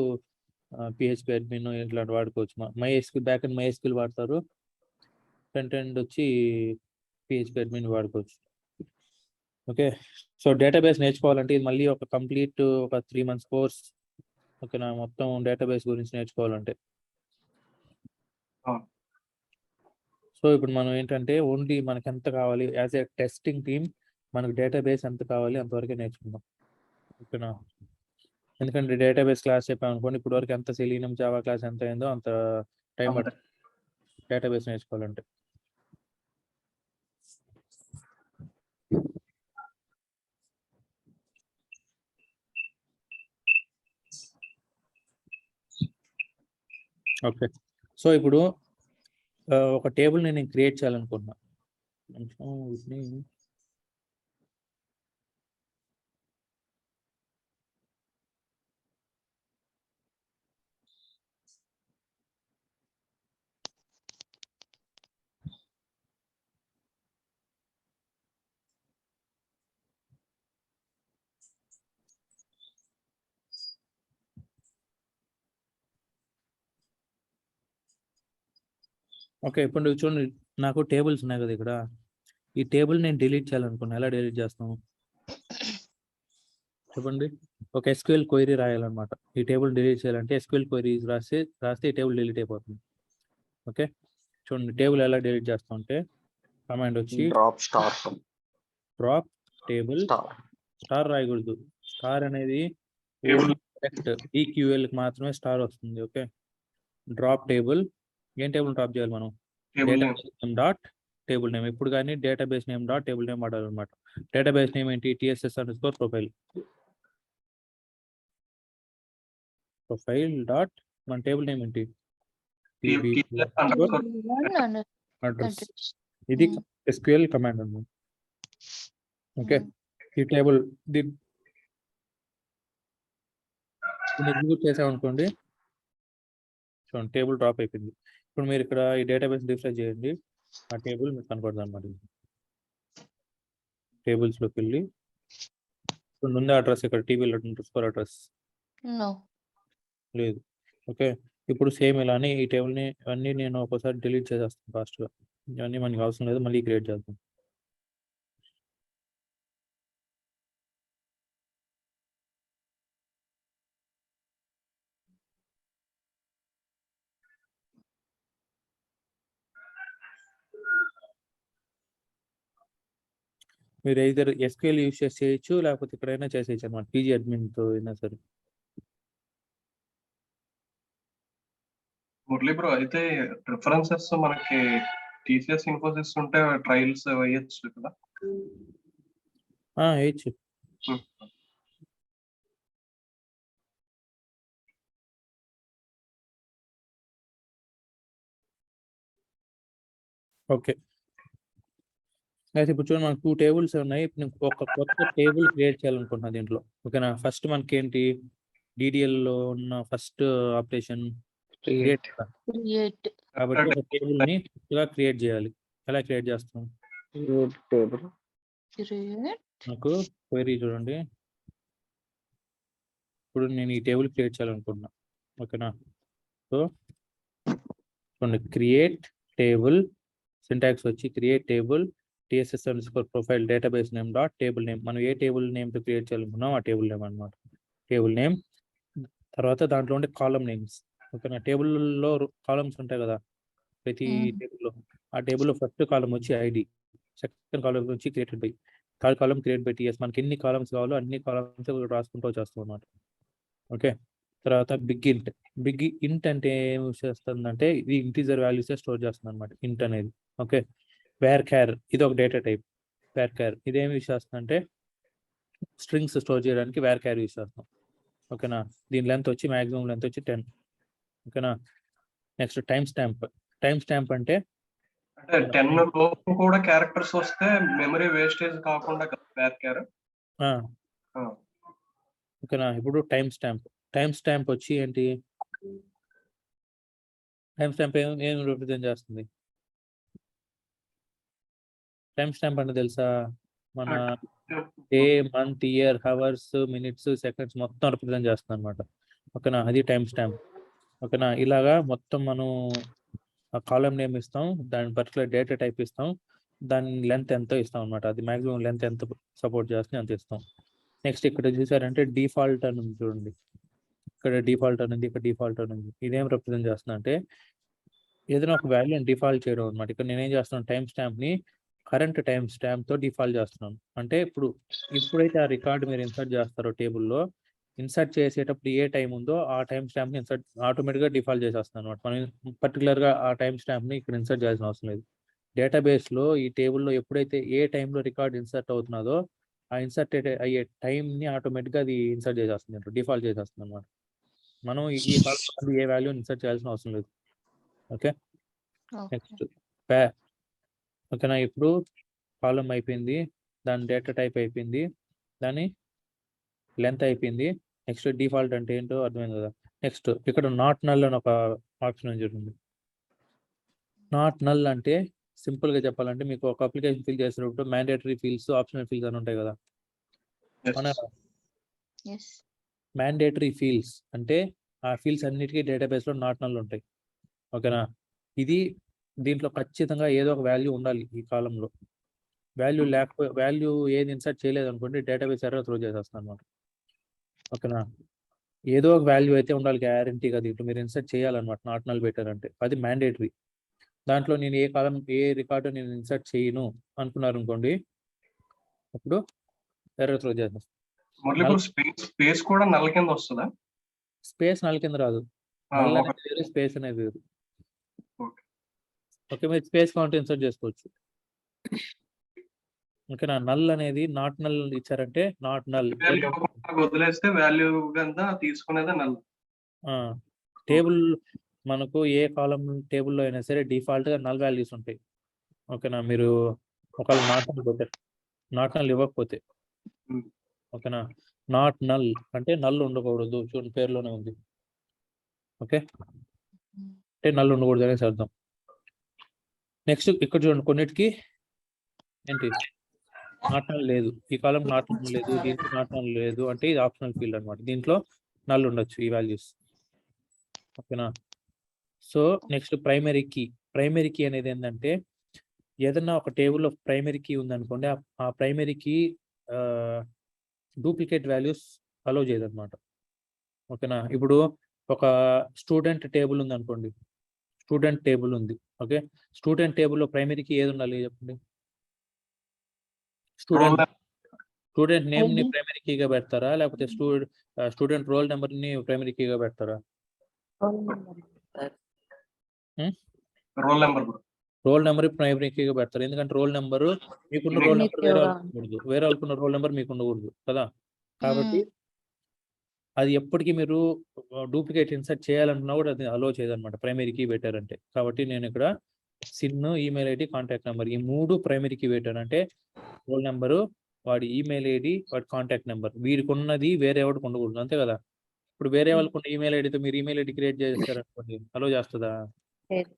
పిహెచ్పి అడ్మిన్ ఇట్లాంటి వాడుకోవచ్చు. మైఎస్క్యూఎల్ బ్యాక్ అండ్ మైఎస్క్యూఎల్ వాడతారు, ఫ్రంట్ ఎండ్ వచ్చి పిహెచ్పి అడ్మిన్ వాడుకోవచ్చు. ఓకే, సో డేటాబేస్ నేర్చుకోవాలంటే ఇది మళ్ళీ ఒక కంప్లీట్ ఒక 3 months కోర్స్. ఓకేనా, మొత్తం డేటాబేస్ గురించి నేర్చుకోవాలంటే. సో ఇప్పుడు మనం ఏంటంటే ఓన్లీ మనకి ఎంత కావాలి యాజ్ ఏ టెస్టింగ్ టీమ్, మనకు డేటాబేస్ ఎంత కావాలి అంతవరకే నేర్చుకుందాం. ఓకేనా, ఎందుకంటే డేటాబేస్ క్లాస్ చెప్పామనుకోండి, ఇప్పుడు వరకు ఎంత సెలీనియం జావా క్లాస్ ఎంత అయిందో అంత టైం పడుతుంది డేటాబేస్ నేర్చుకోవాలంటే. ఓకే, సో ఇప్పుడు ఒక టేబుల్ నేను క్రియేట్ చేయాలనుకుంటున్నా. ఓకే, ఇప్పుడు చూడండి, నాకు టేబుల్స్ ఉన్నాయి కదా ఇక్కడ. ఈ టేబుల్ నేను డిలీట్ చేయాలనుకున్నా, ఎలా డిలీట్ చేస్తాము చెప్పండి. ఒక ఎస్క్యూఎల్ క్వైరీ రాయాలన్నమాట. ఈ టేబుల్ డిలీట్ చేయాలంటే ఎస్క్యూఎల్ క్వైరీ రాస్తే ఈ టేబుల్ డిలీట్ అయిపోతుంది. ఓకే, చూడండి టేబుల్ ఎలా డిలీట్ చేస్తామంటే కమాండ్ వచ్చి డ్రాప్ టేబుల్ స్టార్ రాయకూడదు. స్టార్ అనేది డైరెక్ట్ ఈక్యూఎల్ కి మాత్రమే స్టార్ వస్తుంది. Okay, drop table. ఏం టేబుల్ డ్రాప్ చేయాలి మనం? Database name dot table name. ఇప్పుడు కానీ database name dot table name వాడాలన్నమాట. డేటాబేస్ నేమ్ ఏంటి? TSS_profile ప్రొఫైల్ డాట్ మన టేబుల్ నేమ్ ఏంటి? అడ్రస్. ఇది SQL కమాండ్ అన్నమాట. ఓకే, ఈ టేబుల్ ఎగ్జిక్యూట్ చేసామనుకోండి, చూడండి టేబుల్ డ్రాప్ అయిపోయింది. ఇప్పుడు మీరు ఇక్కడ ఈ డేటాబేస్ రిఫ్రెష్ చేయండి, ఆ టేబుల్ మీకు కనపడుతుంది అన్నమాట. టేబుల్స్లోకి వెళ్ళి ఉంది అడ్రస్ ఇక్కడ TBL__ అడ్రస్ లేదు. ఓకే, ఇప్పుడు సేమ్ ఇలానే ఈ టేబుల్ని అన్నీ నేను ఒకసారి డిలీట్ చేసేస్తాను ఫాస్ట్గా. ఇవన్నీ మనకి అవసరం లేదు, మళ్ళీ క్రియేట్ చేద్దాం. మీరు either SQL యూజ్ చేసి చేయొచ్చు, లేకపోతే ఇక్కడైనా చేసేయచ్చు అనమాట, పీజీ అడ్మిన్తో అయినా సరే. మురళీ బ్రో, అయితే రిఫరెన్సెస్ మనకి TCS ఇన్ఫోసిస్ ఉంటే ట్రయల్స్ వేయచ్చు కదా? వేయచ్చు. ఓకే. అయితే ఇప్పుడు చూడండి మనకు 2 టేబుల్స్ ఉన్నాయి. ఇప్పుడు నేను ఒక కొత్త టేబుల్ క్రియేట్ చేయాలనుకుంటున్నా దీంట్లో. ఓకేనా? ఫస్ట్ మనకేంటి డీడీఎల్‌లో ఉన్న ఫస్ట్ ఆపరేషన్ క్రియేట్ కదా! క్రియేట్ కాబట్టి ఒక టేబుల్‌ని కొత్తగా క్రియేట్ చేయాలి. ఎలా క్రియేట్ చేస్తాం? టేబుల్ క్రియేట్ నాకు క్వెరీ చూడండి. ఇప్పుడు నేను ఈ టేబుల్ క్రియేట్ చేయాలనుకుంటున్నా. ఓకేనా? సో చూడండి క్రియేట్ టేబుల్ సింటాక్స్ వచ్చి create table TSS_profile database name dot table name. మనం ఏ టేబుల్ నేమ్‌తో క్రియేట్ చేయాలనుకున్నాం ఆ టేబుల్ నేమ్ అన్నమాట. టేబుల్ నేమ్ తర్వాత దాంట్లో ఉండే కాలమ్ నేమ్స్. ఓకేనా? టేబుల్‌లో కాలమ్స్ ఉంటాయి కదా! ప్రతి టేబుల్‌లో. ఆ టేబుల్‌లో ఫస్ట్ కాలమ్ వచ్చి ఐడీ, సెకండ్ కాలమ్ వచ్చి created by, third column create by TS. మనకి ఎన్ని కాలమ్స్ కావాలో అన్ని కాలమ్స్ రాసుకుంటూ వచ్చేస్తాం అన్నమాట. ఓకే. తర్వాత బిగ్ ఇంట్ అంటే ఏమి చేస్తుందంటే ఇది ఇంటీజర్ వాల్యూస్ స్టోర్ చేస్తుంది అనమాట ఇంట్ అనేది. ఓకే. వేర్ క్యార్ ఇది ఒక డేటా టైప్. వేర్ క్యార్ ఇదేమి యూస్ చేస్తుందంటే స్ట్రింగ్స్ స్టోర్ చేయడానికి వేర్ క్యార్ యూస్ చేస్తాం. ఓకేనా? దీని లెంత్ వచ్చి మాక్సిమం లెంత్ వచ్చి 10. ఓకేనా? నెక్స్ట్ టైం స్టాంప్ అంటే 10 లోపు కూడా క్యారెక్టర్స్ వస్తే మెమరీ వేస్టేజ్ కాకుండా బ్యాక్ క్యార్. ఓకేనా? ఇప్పుడు టైం స్టాంప్ వచ్చి ఏంటి? టైం స్టాంప్ ఏం రిప్రజెంట్ చేస్తుంది? టైం స్టాంప్ అంటే తెలుసా? మన day, month, year, hours, minutes, seconds మొత్తం రిప్రజెంట్ చేస్తుంది అనమాట. ఓకేనా? అది టైం స్టాంప్. ఓకేనా? ఇలాగా మొత్తం మనం కాలమ్ నేమ్ ఇస్తాం, దాని పర్టికులర్ డేటా టైప్ ఇస్తాం, దాని లెంత్ ఎంతో ఇస్తాం అనమాట. అది మాక్సిమం లెంత్ ఎంత సపోర్ట్ చేస్తుంది అంత ఇస్తాం. నెక్స్ట్ ఇక్కడ చూసారంటే డిఫాల్ట్ అని ఉంది చూడండి. ఇక్కడ డిఫాల్ట్ అని ఉంది, ఇక్కడ డిఫాల్ట్ అని ఉంది. ఇదేం రిప్రజెంట్ చేస్తుంది అంటే ఏదైనా ఒక వాల్యూని డిఫాల్ట్ చేయడం అనమాట. ఇక్కడ నేనేం చేస్తున్నాను టైం స్టాంప్ని కరెంట్ టైం స్టాంప్తో డిఫాల్ట్ చేస్తున్నాను. అంటే ఇప్పుడైతే ఆ రికార్డు మీరు ఇన్సర్ట్ చేస్తారో టేబుల్లో ఇన్సర్ట్ చేసేటప్పుడు ఏ టైం ఉందో ఆ టైం స్టాంప్ని ఇన్సర్ట్ ఆటోమేటిక్గా డిఫాల్ట్ చేసేస్తాను అనమాట. మనం పర్టికులర్గా ఆ టైం స్టాంప్ని ఇక్కడ ఇన్సర్ట్ చేయాల్సిన అవసరం లేదు. డేటాబేస్లో ఈ టేబుల్లో ఎప్పుడైతే ఏ టైంలో రికార్డ్ ఇన్సర్ట్ అవుతున్నదో ఆ ఇన్సర్ట్ అయ్యే టైంని ఆటోమేటిక్గా అది ఇన్సర్ట్ చేసేస్తుంది, డిఫాల్ట్ చేసేస్తుంది అనమాట. మనం ఈ కాలంలో ఏ వాల్యూ ఇన్సర్ట్ చేయాల్సిన అవసరం లేదు. ఓకే. నెక్స్ట్ ఓకేనా? ఇప్పుడు కాలం అయిపోయింది, దాని డేటా టైప్ అయిపోయింది, దాని లెంత్ అయిపోయింది. నెక్స్ట్ డిఫాల్ట్ అంటే ఏంటో అర్థమైంది కదా. నెక్స్ట్ ఇక్కడ నాట్ నల్ అని ఒక ఆప్షన్ అని ఉంటుంది. నాట్ నల్ అంటే సింపుల్గా చెప్పాలంటే మీకు ఒక అప్లికేషన్ ఫిల్ చేసినప్పుడు మ్యాండేటరీ ఫీల్డ్స్, ఆప్షనల్ ఫీల్డ్స్ అని ఉంటాయి కదా. మన మ్యాండేటరీ ఫీల్డ్స్ అంటే ఆ ఫీల్డ్స్ అన్నిటికీ డేటాబేస్లో నాట్ నల్ ఉంటాయి. ఓకేనా? దీంట్లో ఖచ్చితంగా ఏదో ఒక వాల్యూ ఉండాలి. ఈ కాలంలో వాల్యూ ఏది ఇన్సర్ట్ చేయలేదు అనుకోండి డేటాబేస్ ఎర్రర్ త్రో చేసేస్తాను అనమాట. ఓకేనా? ఏదో ఒక వాల్యూ అయితే ఉండాలి గ్యారంటీగా దీంట్లో మీరు ఇన్సర్ట్ చేయాలన్నమాట. నాట్ నల్ బెటర్ అంటే అది మ్యాండేటరీ. దాంట్లో నేను ఏ రికార్డు నేను ఇన్సర్ట్ చేయను అనుకున్నారు అనుకోండి అప్పుడు ఎర్రర్ త్రో చేసేస్తాను. స్పేస్ కూడా నల్ కింద వస్తుందా? స్పేస్ నల్ కింద రాదు. నల్ అనేది వేరు, స్పేస్ అనేది వేరు. ఓకే. మీరు స్పేస్ కౌంట్ ఇన్సర్ట్ చేసుకోవచ్చు. ఓకేనా? నల్ అనేది నాట్ నల్ ఇచ్చారంటే నాట్ నల్ వదిలేస్తే వాల్యూ కింద తీసుకునేది నల్. టేబుల్ మనకు ఏ కాలం టేబుల్లో అయినా సరే డిఫాల్ట్గా నల్ వాల్యూస్ ఉంటాయి. ఓకేనా? మీరు ఒకవేళ నాట్ నల్ ఇవ్వకపోతే ఓకేనా? నాట్ నల్ అంటే నల్ ఉండకూడదు. చూడండి పేరులోనే ఉంది. ఓకే. అంటే నల్ ఉండకూడదు అనేసి అర్థం. నెక్స్ట్ ఇక్కడ చూడండి కొన్నిటికి ఏంటి నాట్ నల్ లేదు, ఈ కాలం నాట్ నల్ లేదు, దీంట్లో నాట్ నల్ లేదు అంటే ఇది ఆప్షనల్ ఫీల్డ్ అనమాట. దీంట్లో నల్ ఉండొచ్చు ఈ వాల్యూస్. ఓకేనా? సో నెక్స్ట్ ప్రైమరీ కీ అనేది ఏంటంటే ఏదన్నా ఒక టేబుల్లో ప్రైమరీ కీ ఉందనుకోండి, ఆ ప్రైమరీ కీ డూప్లికేట్ వాల్యూస్ అలో చేయదు అనమాట. ఓకేనా? ఇప్పుడు ఒక స్టూడెంట్ టేబుల్ ఉంది అనుకోండి, స్టూడెంట్ టేబుల్ ఉంది. ఓకే. స్టూడెంట్ టేబుల్లో ప్రైమరీ కీ ఏది ఉండాలి చెప్పండి? స్టూడెంట్ నేమ్ ని ప్రైమరీ కీగా పెడతారా లేకపోతే స్టూడెంట్ రోల్ నెంబర్ ని ప్రైమరీ కీగా పెడతారా? రోల్ నెంబర్ ప్రైమరీ కీగా పెడతారు. ఎందుకంటే రోల్ నెంబర్ మీకున్న రోల్ నెంబర్ వేరే ఉండకూడదు, వేరే వాళ్ళకున్న రోల్ నెంబర్ మీకు ఉండకూడదు కదా. కాబట్టి అది ఎప్పటికీ మీరు డూప్లికేట్ ఇన్సర్ట్ చేయాలనుకున్నా కూడా అది అలో చేయదన్నమాట ప్రైమరీ కీ పెట్టారంటే. కాబట్టి నేను ఇక్కడ sin, email ID, contact number, ఈ 3 ప్రైమరీ కీ పెట్టాను. అంటే రోల్ నెంబరు, వాడి ఈమెయిల్ ఐడి, వాడి కాంటాక్ట్ నెంబర్, వీడికి ఉన్నది వేరే ఎవరికి ఉండకూడదు, అంతే కదా. ఇప్పుడు వేరే వాళ్ళకు ఉన్న ఈమెయిల్ ఐడితో మీరు ఈమెయిల్ ఐడి క్రియేట్ చేస్తారనుకోండి, అలో చేస్తుందా? లేదు.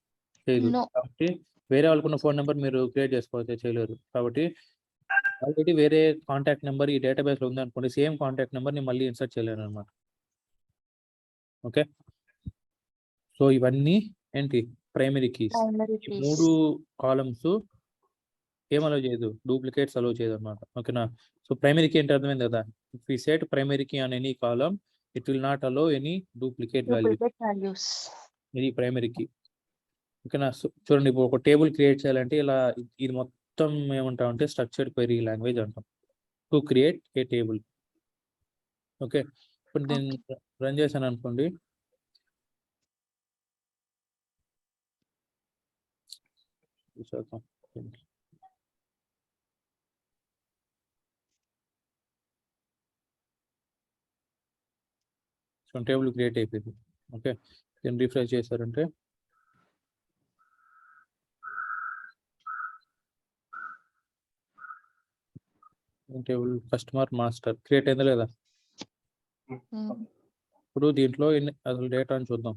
చేయదు. No. కాబట్టి వేరే వాళ్ళకున్న ఫోన్ నెంబర్ మీరు క్రియేట్ చేసుకోవచ్చు, చేయలేరు. కాబట్టి ఆల్రెడీ వేరే కాంటాక్ట్ నెంబర్ ఈ డేటాబేస్ లో ఉంది అనుకోండి, సేమ్ కాంటాక్ట్ నెంబర్ ని మళ్ళీ ఇన్సర్ట్ చేయలేను అనమాట. ఓకే, సో ఇవన్నీ ఏంటి? Primary keys. Primary ఈ keys. 3 కాలమ్స్ ఏం అలో చేయదు, డూప్లికేట్స్ అలో చేయదు అనమాట. ఓకేనా. సో ప్రైమరీ కీ అంటే అర్థమైంది కదా. If we set primary key on any column, it will not allow any duplicate value. Duplicate values. ఇది ప్రైమరీ కీ. ఓకేనా. సో చూడండి, ఇప్పుడు ఒక టేబుల్ క్రియేట్ చేయాలంటే ఇలా ఇది మొత్తం ఏమంటాం అంటే స్ట్రక్చర్డ్ క్వెరీ లాంగ్వేజ్ అంటాం, to create a table. Okay, ఇప్పుడు నేను రన్ చేశాను అనుకోండి, సో టేబుల్ క్రియేట్ అయిపోయింది. ఓకే, నేను రిఫ్రెష్ చేశారంటే టేబుల్ కస్టమర్ మాస్టర్ క్రియేట్ అయిందా లేదా? ఇప్పుడు దీంట్లో అసలు డేటా అని చూద్దాం.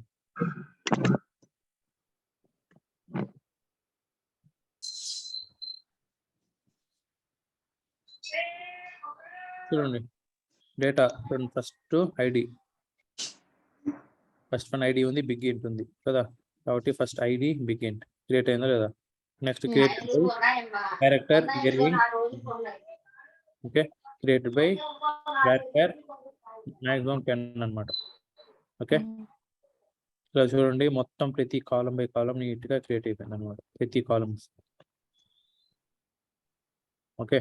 చూడండి data, first ID, first one ID ఉంది, బిగ్ ఇంట్ ఉంది కదా. కాబట్టి first ID big int create అయిందా లేదా? Next created by character varying. Okay, created by character maximum 10 అన్నమాట. ఓకే, ఇలా చూడండి మొత్తం ప్రతి కాలం బై కాలం నీట్ గా క్రియేట్ అయిపోయింది అనమాట, ప్రతి కాలమ్స్. ఓకే,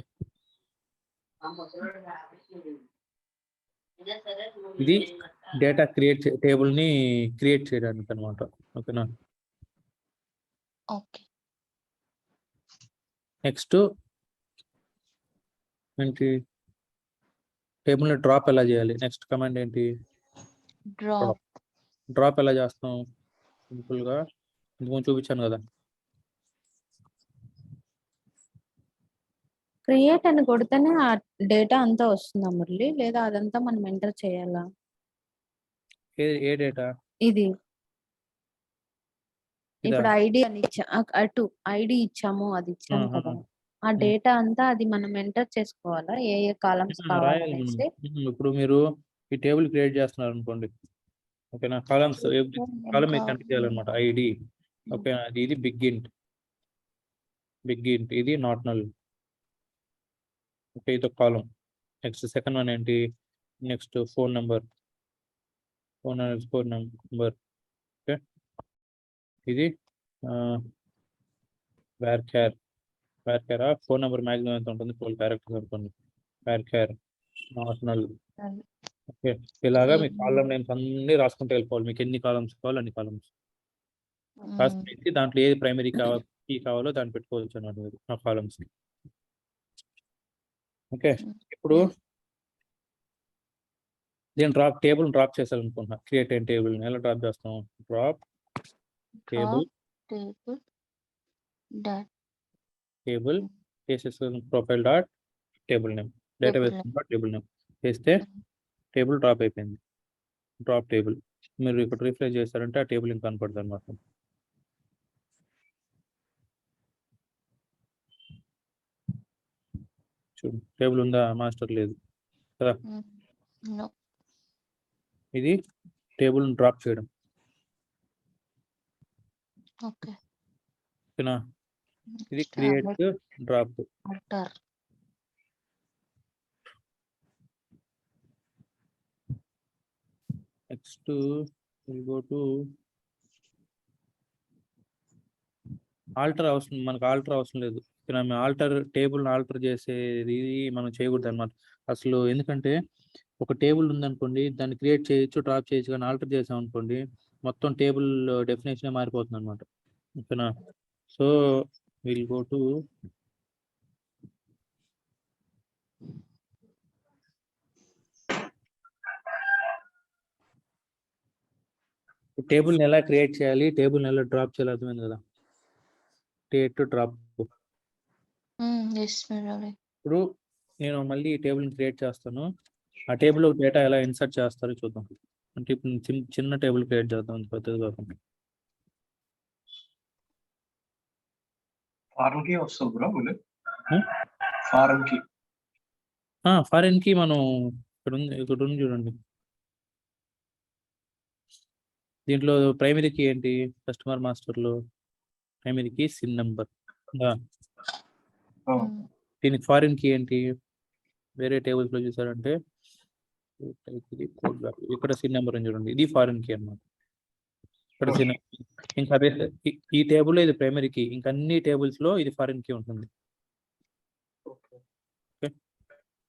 ఇది డేటా టేబుల్ ని క్రియేట్ చేయడానికి అనమాట. ఓకేనా. Okay. నెక్స్ట్ ఏంటి? టేబుల్ ని డ్రాప్ ఎలా చేయాలి? నెక్స్ట్ కమాండ్ ఏంటి? Drop. డ్రాప్ ఎలా చేస్తాం? సింపుల్ గా ఇంకొంచెం చూపించాను కదా. క్రియేట్ అని కొడితేనే ఆ డేటా అంతా వస్తుందా మురళి, లేదా అదంతా మనం ఎంటర్ చేయాలా? ఏ డేటా ఇది ఇదా? ఇప్పుడు ఐడి అని అటు ఐడి ఇచ్చాము, అది ఇచ్చాము కదా, ఆ డేటా అంతా అది మనం ఎంటర్ చేసుకోవాలా, ఏ ఏ కాలమ్స్ రాయాలి మనం. కావాలనేసి? ఇప్పుడు మీరు ఈ టేబుల్ క్రియేట్ చేస్తున్నారు అనుకోండి, ఓకేనా. కాలమ్స్ కాలం మీరు ఎంటర్ చేయాలన్నమాట. ఐడి, ఓకేనా. ఇది బిగ్ ఇంట్, ఇది నాట్ నల్. ఓకే, ఇది కాలం. నెక్స్ట్ సెకండ్ వన్ ఏంటి? Next phone number, phone number. Okay, ఇది varchar phone number maximum ఎంత ఉంటుంది? 12 క్యారెక్టర్స్ అనుకోండి. Varchar not null. Okay, ఇలాగా మీ కాలం నేమ్స్ అన్ని రాసుకుంటూ వెళ్ళిపోవాలి. మీకు ఎన్ని కాలమ్స్ కావాలో అన్ని కాలమ్స్ రాసుకుని దాంట్లో ఏది ప్రైమరీ కీ కావాలో దాన్ని పెట్టుకోవచ్చు అన్నమాట ఆ కాలమ్స్ కి. ఓకే, ఇప్పుడు దీని టేబుల్ డ్రాప్ చేయాలనుకుంటున్నా. క్రియేట్ అయిన టేబుల్ ఎలా డ్రాప్ చేస్తాం? Drop table profile dot table name, database dot table name చేస్తే టేబుల్ డ్రాప్ అయిపోయింది. డ్రాప్ టేబుల్ మీరు ఇక్కడ రిఫ్రెష్ చేస్తారంటే ఆ టేబుల్ ఇంకా కనపడుతుంది అనమాట. చూడు టేబుల్ ఉందా? మాస్టర్ లేదు కదా. ఇది టేబుల్ డ్రాప్ చేయడం. ఓకేనా. ఇది create drop. Next will go to alter. మనకు ఆల్టర్ అవసరం లేదు. టేబుల్ ఆల్టర్ చేసేది మనం చేయకూడదు అనమాట అసలు. ఎందుకంటే ఒక టేబుల్ ఉందనుకోండి, దాన్ని క్రియేట్ చేయొచ్చు, డ్రాప్ చేయొచ్చు, కానీ ఆల్టర్ చేసాం అనుకోండి మొత్తం టేబుల్ డెఫినేషన్ మారిపోతుంది అనమాట. ఓకేనా. సో విల్ గో టు టేబుల్ని ఎలా క్రియేట్ చేయాలి, టేబుల్ని ఎలా డ్రాప్ చేయాలి అర్థమైంది కదా. Date drop. ఎస్ మురళి. ఇప్పుడు నేను మళ్ళీ ఈ టేబుల్ని క్రియేట్ చేస్తాను. ఆ టేబుల్లో డేటా ఎలా ఇన్సర్ట్ చేస్తారో చూద్దాం. అంటే ఇప్పుడు చిన్న టేబుల్ క్రియేట్ చేద్దాం, పెద్దది కాకుండా. ఫారెన్ కి వస్తుంది బ్రో మీరు Hmm? ఫారెన్ కి ఫారెన్ కి మనం ఇక్కడ ఉంది చూడండి. దీంట్లో ప్రైమరీ కీ ఏంటి? కస్టమర్ మాస్టర్లో ప్రైమరీ కీ సిన్ నెంబర్. దీనికి ఫారిన్ కీ ఏంటి? వేరే టేబుల్స్ లో చూసారంటే ఇక్కడ సిన్ నెంబర్ అని చూడండి, ఇది ఫారిన్ కీ అన్నమాట. ఇక్కడ సిన్ ఇంకా అదే ఈ టేబుల్లో ఇది ప్రైమరీ కీ, ఇంకా అన్ని టేబుల్స్ లో ఇది ఫారిన్ కీ ఉంటుంది.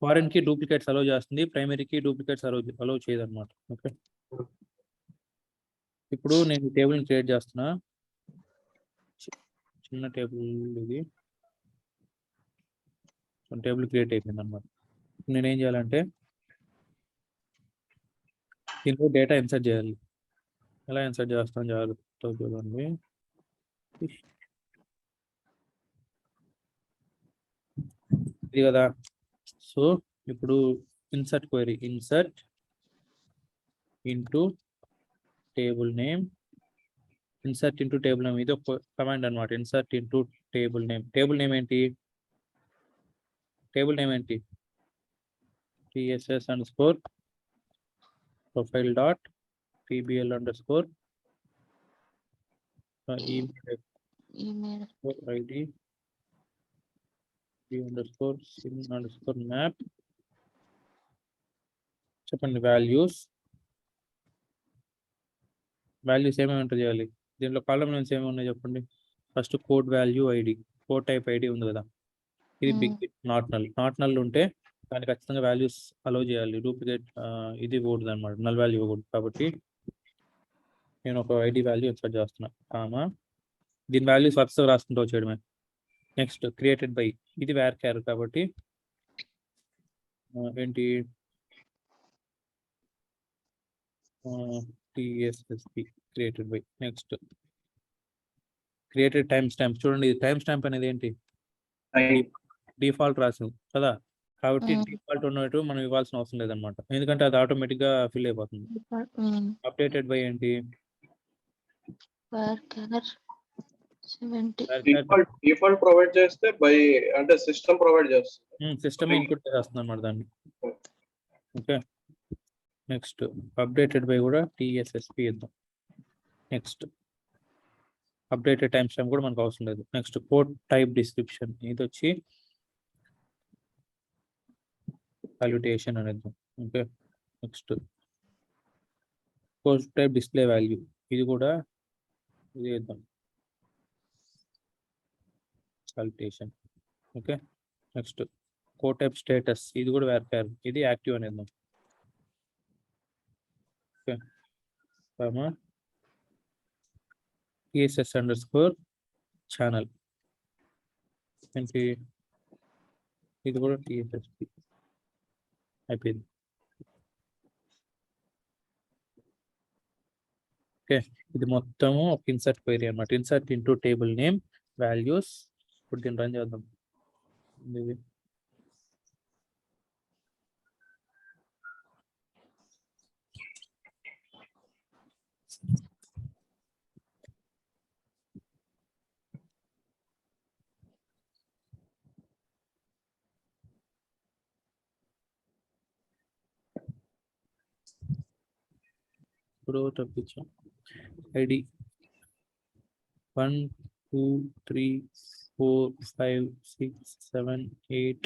ఫారిన్ కి డూప్లికేట్స్ అలౌ చేస్తుంది, ప్రైమరీ కి డూప్లికేట్స్ అలౌ చేయదు అనమాట. ఓకే, ఇప్పుడు నేను ఈ టేబుల్ని క్రియేట్ చేస్తున్నా. చిన్న టేబుల్ ఇది, టేబుల్ క్రియేట్ అయిపోయింది అనమాట. నేనేం చేయాలంటే దీంట్లో డేటా ఇన్సర్ట్ చేయాలి. ఎలా ఇన్సర్ట్ చేస్తాను జాగ్రత్తగా చూడండి. ఇది కదా. సో ఇప్పుడు insert query, insert into table name, insert into table name, ఇది ఒక కమాండ్ అనమాట. Insert into table name. Table name ఏంటి? టేబుల్ నేమ్ ఏంటి? TSS_profile dot PBL underscore email ID underscore sim underscore map. చెప్పండి వాల్యూస్ ఏమేమి enter చేయాలి దీంట్లో? Column names ఏమేమి ఉన్నాయి చెప్పండి. First code value ID, code type ID ఉంది కదా, ఇది బిగ్ బిట్. నాట్ నల్ ఉంటే దానికి ఖచ్చితంగా వాల్యూస్ అలౌ చేయాలి. డూప్లికేట్ ఇది కూడదు అనమాట, నల్ వాల్యూ ఇవ్వకూడదు. కాబట్టి నేను ఒక ఐడి వాల్యూ ఇన్సర్ట్ చేస్తున్నా, కామా దీని వాల్యూస్ వరుసగా రాసుకుంటూ వచ్చేయడమే. నెక్స్ట్ క్రియేటెడ్ బై, ఇది వేర్ క్యార్ కాబట్టి ఏంటి TSSP created by. Next created time stamp. చూడండి ఇది టైం స్టాంప్ అనేది ఏంటి? డిఫాల్ట్ రాసింది కదా, కాబట్టి డిఫాల్ట్ ఉన్నట్టు మనం ఇవ్వాల్సిన అవసరం లేదనమాట, ఎందుకంటే అది ఆటోమేటిక్ గా ఫిల్ అయిపోతుంది. అప్డేటెడ్ బై ఏంటి? డిఫాల్ట్ ప్రొవైడ్ చేస్తే బై అంటే సిస్టమ్ ప్రొవైడ్ చేస్తుంది, సిస్టమ్ ఇన్పుట్ చేస్తుంది అనమాట దాన్ని. ఓకే, నెక్స్ట్ అప్డేటెడ్ బై కూడా TSSP ఇద్దాం. నెక్స్ట్ అప్డేటెడ్ టైం స్టాంప్ కూడా మనకు అవసరం లేదు. నెక్స్ట్ కోడ్ టైప్ డిస్క్రిప్షన్, ఇది వచ్చి సాల్యుటేషన్ అనేది. Okay, next code type display value, ఇది కూడా ఇది ఇద్దాం salutation. Okay, next code type status, ఇది కూడా వేర్, ఇది యాక్టివ్ అని ఇద్దాం. ఓకే, TSS_ ఛానల్ ఏంటి? ఇది కూడా TSSP అయిపోయింది. ఓకే, ఇది మొత్తము ఒక ఇన్సర్ట్ క్వైరీ అనమాట. Insert into table name values. ఇప్పుడు దీన్ని రన్ చేద్దాం. ఇది ఇప్పుడు తప్పించాం. ఐడి 1 2 3 4 5 6 7 8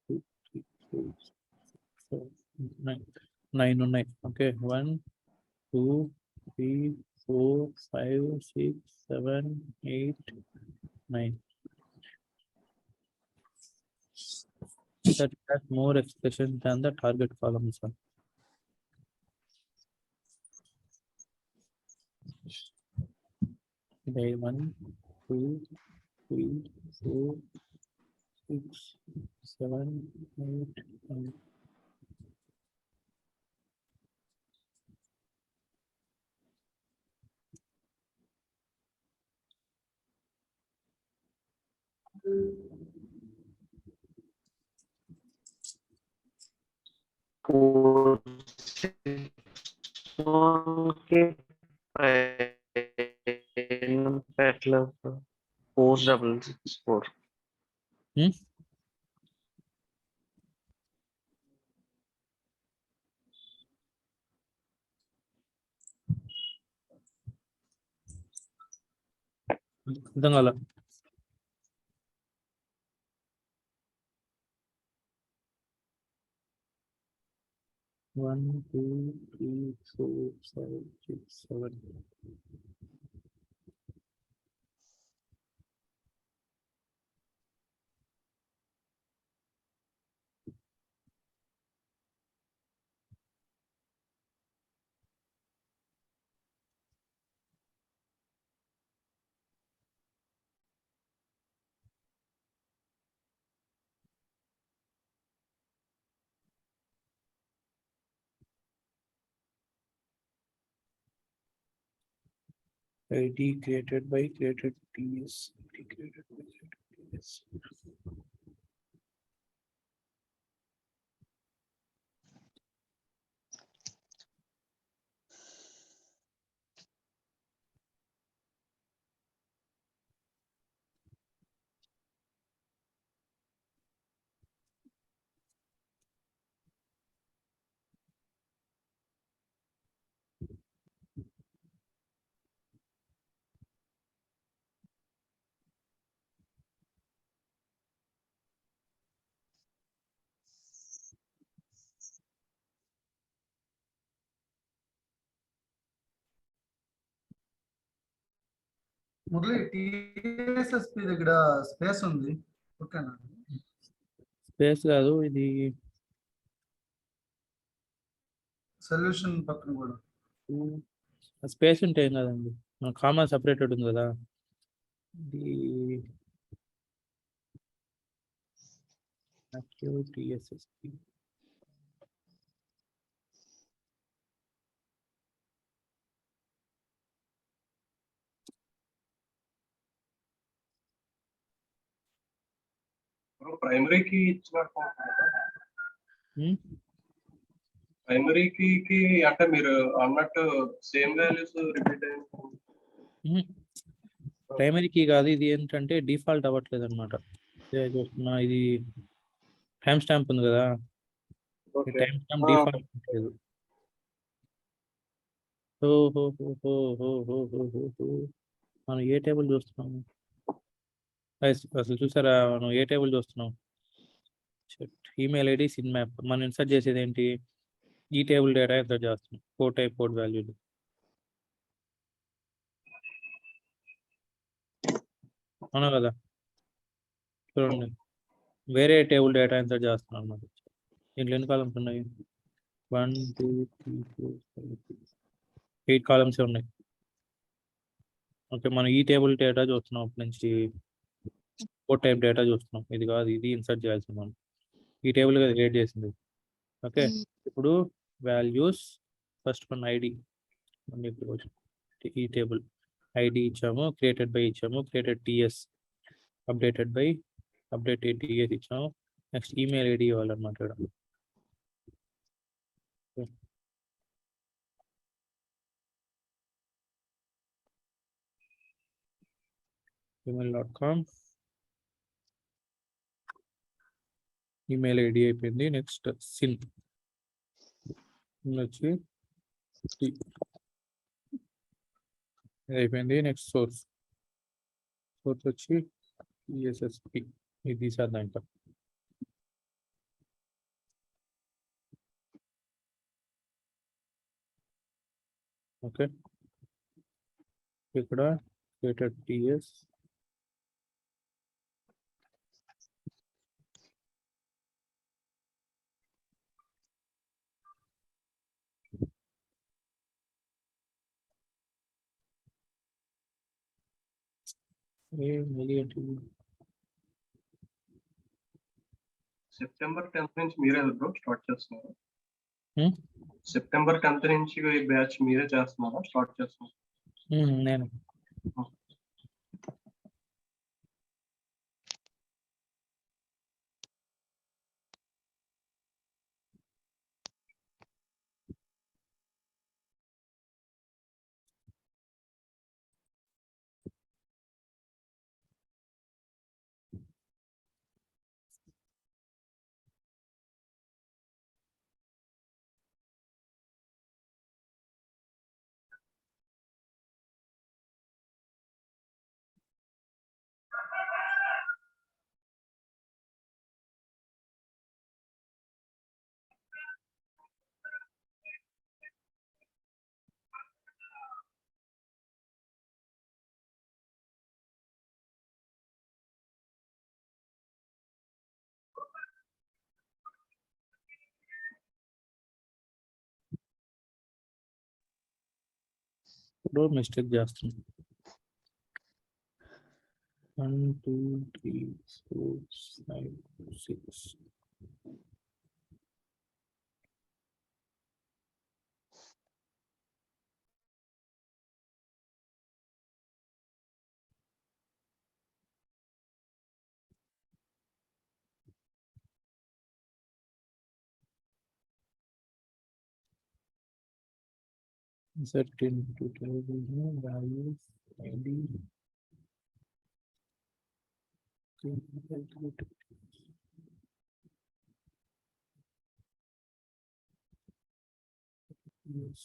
2 3 4 9 ఉన్నాయి. Okay, 1 2 3 4 5 6 7 8 9. That has more expressions than the target columns. Day 1 2 3 4 6 7 8 9. Post 664. అర్థం కాల. One, two, three, four, five, six, seven. ID created by created TS. ID created by created TS. Murali TSSP దగ్గర space ఉంది ఓకేనా space కాదు ఇది solution పక్కన కూడా space ఉంటే ఏం కాదండి. కామా సపరేటెడ్ ఉంది కదా. ఇది యాక్టివ్ టిఎస్ఎస్పి. ప్రైమరీకి ఇచ్చినట్టు ప్రైమరీకి అంటే మీరు అన్నట్టు సేమ్ వాల్యూస్ రిపీట్ అయ్యింది. ప్రైమరీ కీ కాదు, ఇది ఏంటంటే డిఫాల్ట్ అవ్వట్లేదు అనమాట. ఇది టైం స్టాంప్ ఉంది కదా, టైం స్టాంప్ డిఫాల్ట్ లేదు. మనం ఏ టేబుల్ చూస్తున్నాము అసలు చూసారా? మనం ఏ టేబుల్ చూస్తున్నాం? Email ID CIN map. మనం ఇన్సర్ట్ చేసేది ఏంటి? ఈ టేబుల్ డేటా ఇన్సర్ట్ చేస్తున్నాం. కోడ్ టైప్ కోడ్ వాల్యూలు. అవునా కదా? చూడండి, వేరే టేబుల్ డేటా ఇన్సర్ట్ చేస్తున్నాం అన్నమాట. దీంట్లో ఎన్ని కాలమ్స్ ఉన్నాయి? 1 2 3 4 5 6 8 కాలమ్స్ ఉన్నాయి. ఓకే, మనం ఈ టేబుల్ డేటా చూస్తున్నాం. అప్పటి నుంచి కోడ్ టైప్ డేటా చూస్తున్నాం. ఇది కాదు, ఇది ఇన్సర్ట్ చేయాల్సింది మనం. ఈ టేబుల్ కదా క్రియేట్ చేసింది. ఓకే, ఇప్పుడు వాల్యూస్ ఫస్ట్ మన ఐడి. ఈ టేబుల్ ఐడి ఇచ్చాము, క్రియేటెడ్ బై ఇచ్చాము, created TS, updated by updated TS ఇచ్చాము. నెక్స్ట్ ఈమెయిల్ ఐడి ఇవ్వాలన్నమాట. gmail.com ఈమెయిల్ ఐడి అయిపోయింది. నెక్స్ట్ సిన్ వచ్చి అయిపోయింది. నెక్స్ట్ సోర్స్ వచ్చి ESSP. ఇది తీసేద్దాం ఇంకా. ఓకే, ఇక్కడ క్రియేటెడ్ టిఎస్ సెప్టెంబర్ 10th నుంచి మీరే స్టార్ట్ చేస్తున్నారు. సెప్టెంబర్ 10th నుంచి ఈ బ్యాచ్ మీరే చేస్తున్నారా? స్టార్ట్ చేస్తున్నారు నేను ఇప్పుడు మిస్టేక్ చేస్తున్నాం. 1 2 3 4 5 6 insert into table values id yes.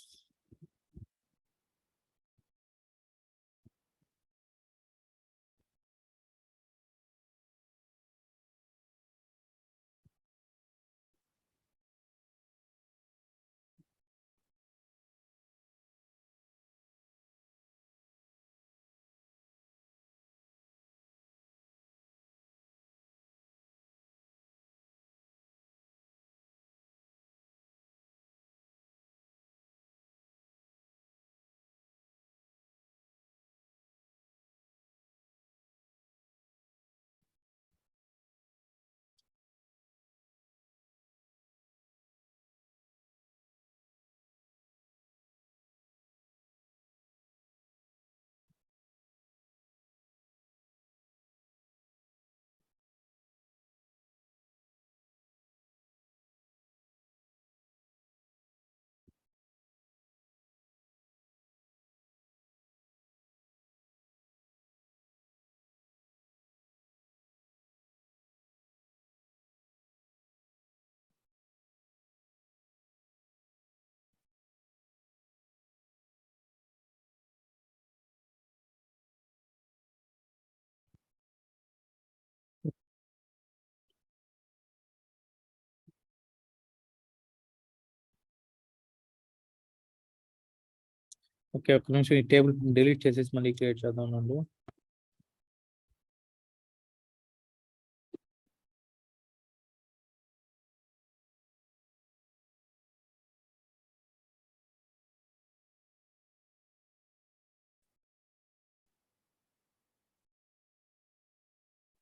Okay, ఒక్క నిమిషం ఈ టేబుల్ డిలీట్ చేసేసి మళ్ళీ క్రియేట్ చేద్దాం నందు.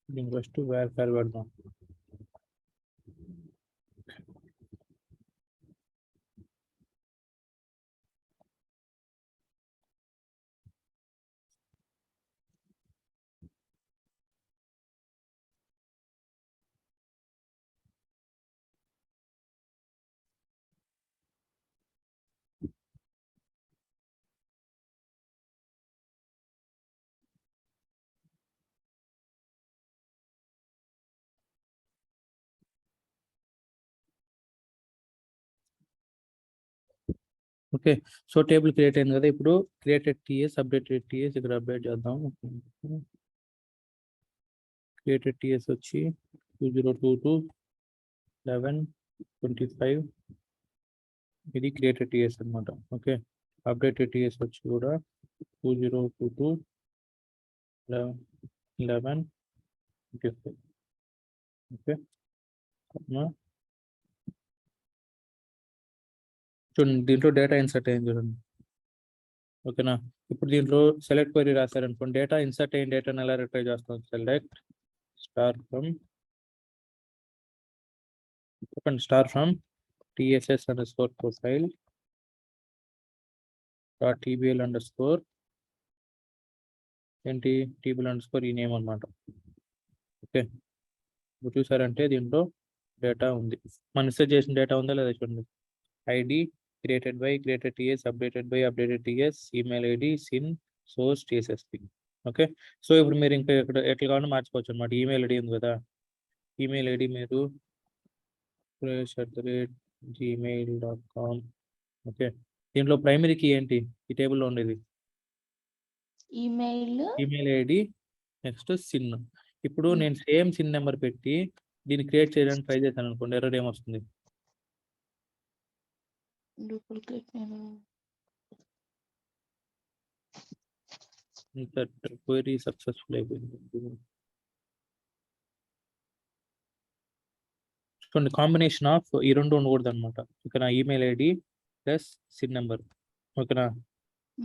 దీనికి ఫస్ట్ వేర్ ఫైల్ పెడదాం. ఓకే, సో టేబుల్ క్రియేట్ అయింది కదా. ఇప్పుడు క్రియేటెడ్ టీఎస్ అప్డేటెడ్ టీఎస్ ఇక్కడ అప్డేట్ చేద్దాం. క్రియేటెడ్ టీఎస్ వచ్చి 2022 11 25 ఇది క్రియేటెడ్ టీఎస్ అనమాట. ఓకే, అప్డేటెడ్ టీఎస్ వచ్చి కూడా 2022 11 25. ఓకే, చూడండి దీంట్లో డేటా ఇన్సర్ట్ అయింది చూడండి. ఓకేనా, ఇప్పుడు దీంట్లో సెలెక్ట్ క్వరీ రాశారనుకోండి, డేటా ఇన్సర్ట్ అయిన డేటాను ఎలా రిట్రైవ్ చేస్తాం. Select star from TSS _ profile .tbl _ ఏంటి tbl _ ఈ నేమ్ అనమాట. ఓకే, ఇప్పుడు చూసారంటే దీంట్లో డేటా ఉంది. మనం ఇన్సర్ట్ చేసిన డేటా ఉందా లేదా చూడండి. ID created by created TS updated by updated TS email ID sin source TSSP. Okay, so ఇప్పుడు మీరు ఇంకా ఇక్కడ ఎట్లా కావాలో మార్చుకోవచ్చు అనమాట. ఈమెయిల్ ఐడి ఉంది కదా, ఈమెయిల్ ఐడి మీరు gmail.com. ఓకే, దీంట్లో ప్రైమరీ కీ ఏంటి ఈ టేబుల్లో ఉండేది? Email ID next sin. ఇప్పుడు నేను సేమ్ సిన్ నెంబర్ పెట్టి దీన్ని క్రియేట్ చేయడానికి ట్రై చేశాను అనుకోండి, ఎర్రర్ ఏమొస్తుంది? డూప్లికేట్ క్వరీ సక్సెస్ఫుల్ అయిపోయింది. చూడండి, కాంబినేషన్ ఆఫ్ ఈ రెండు ఉండకూడదు అనమాట. ఓకేనా, email ID plus sin number. ఓకేనా,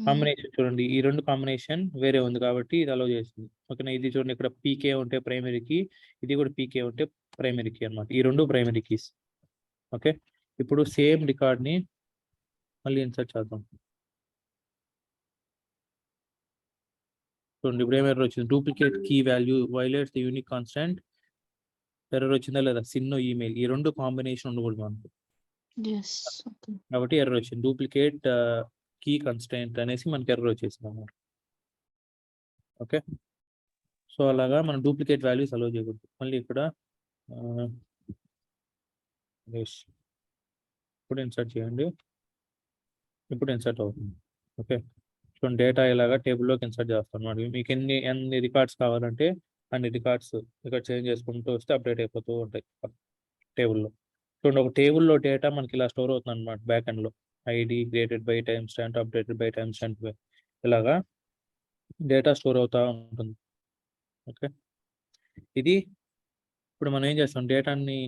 కాంబినేషన్ చూడండి, ఈ రెండు కాంబినేషన్ వేరే ఉంది కాబట్టి ఇది అలౌ చేస్తుంది. ఓకేనా, ఇది చూడండి ఇక్కడ పీకే ఉంటే ప్రైమరీకి, ఇది కూడా పీకే ఉంటే ప్రైమరీకి అన్నమాట. ఈ రెండు ప్రైమరీ కీస్. ఓకే, ఇప్పుడు సేమ్ రికార్డ్ని మళ్ళీ ఇన్సర్ట్ చేద్దాం. చూడండి ఇప్పుడు ఏం ఎర్రర్ వచ్చింది, duplicate key value violates the unique constant. Error వచ్చిందా లేదా, సిన్ ఈమెయిల్ ఈ రెండు కాంబినేషన్ ఉండకూడదు మనకు ఎస్ ఓకే. కాబట్టి ఎర్రర్ వచ్చింది. డూప్లికేట్ కీ కన్స్టెంట్ అనేసి మనకి ఎర్రర్ వచ్చేసింది అన్నమాట. ఓకే, సో అలాగా మనం డూప్లికేట్ వాల్యూస్ అలో చేయకూడదు. మళ్ళీ ఇక్కడ ఇప్పుడు ఇన్సర్ట్ చేయండి, ఇప్పుడు ఇన్సర్ట్ అవుతుంది. ఓకే, చూడండి డేటా ఇలాగా టేబుల్లోకి ఇన్సర్ట్ చేస్తాం అన్నమాట. మీకు ఎన్ని రికార్డ్స్ కావాలంటే అన్ని రికార్డ్స్ ఇక్కడ చేంజ్ చేసుకుంటూ వస్తే అప్డేట్ అయిపోతూ ఉంటాయి టేబుల్లో. చూడండి ఒక టేబుల్లో డేటా మనకి ఇలా స్టోర్ అవుతుంది అనమాట బ్యాక్ ఎండ్లో. ID created by time stamp, updated by time stamp, ఇలాగా డేటా స్టోర్ అవుతూ ఉంటుంది. ఓకే, ఇది ఇప్పుడు మనం ఏం చేస్తాం, డేటాని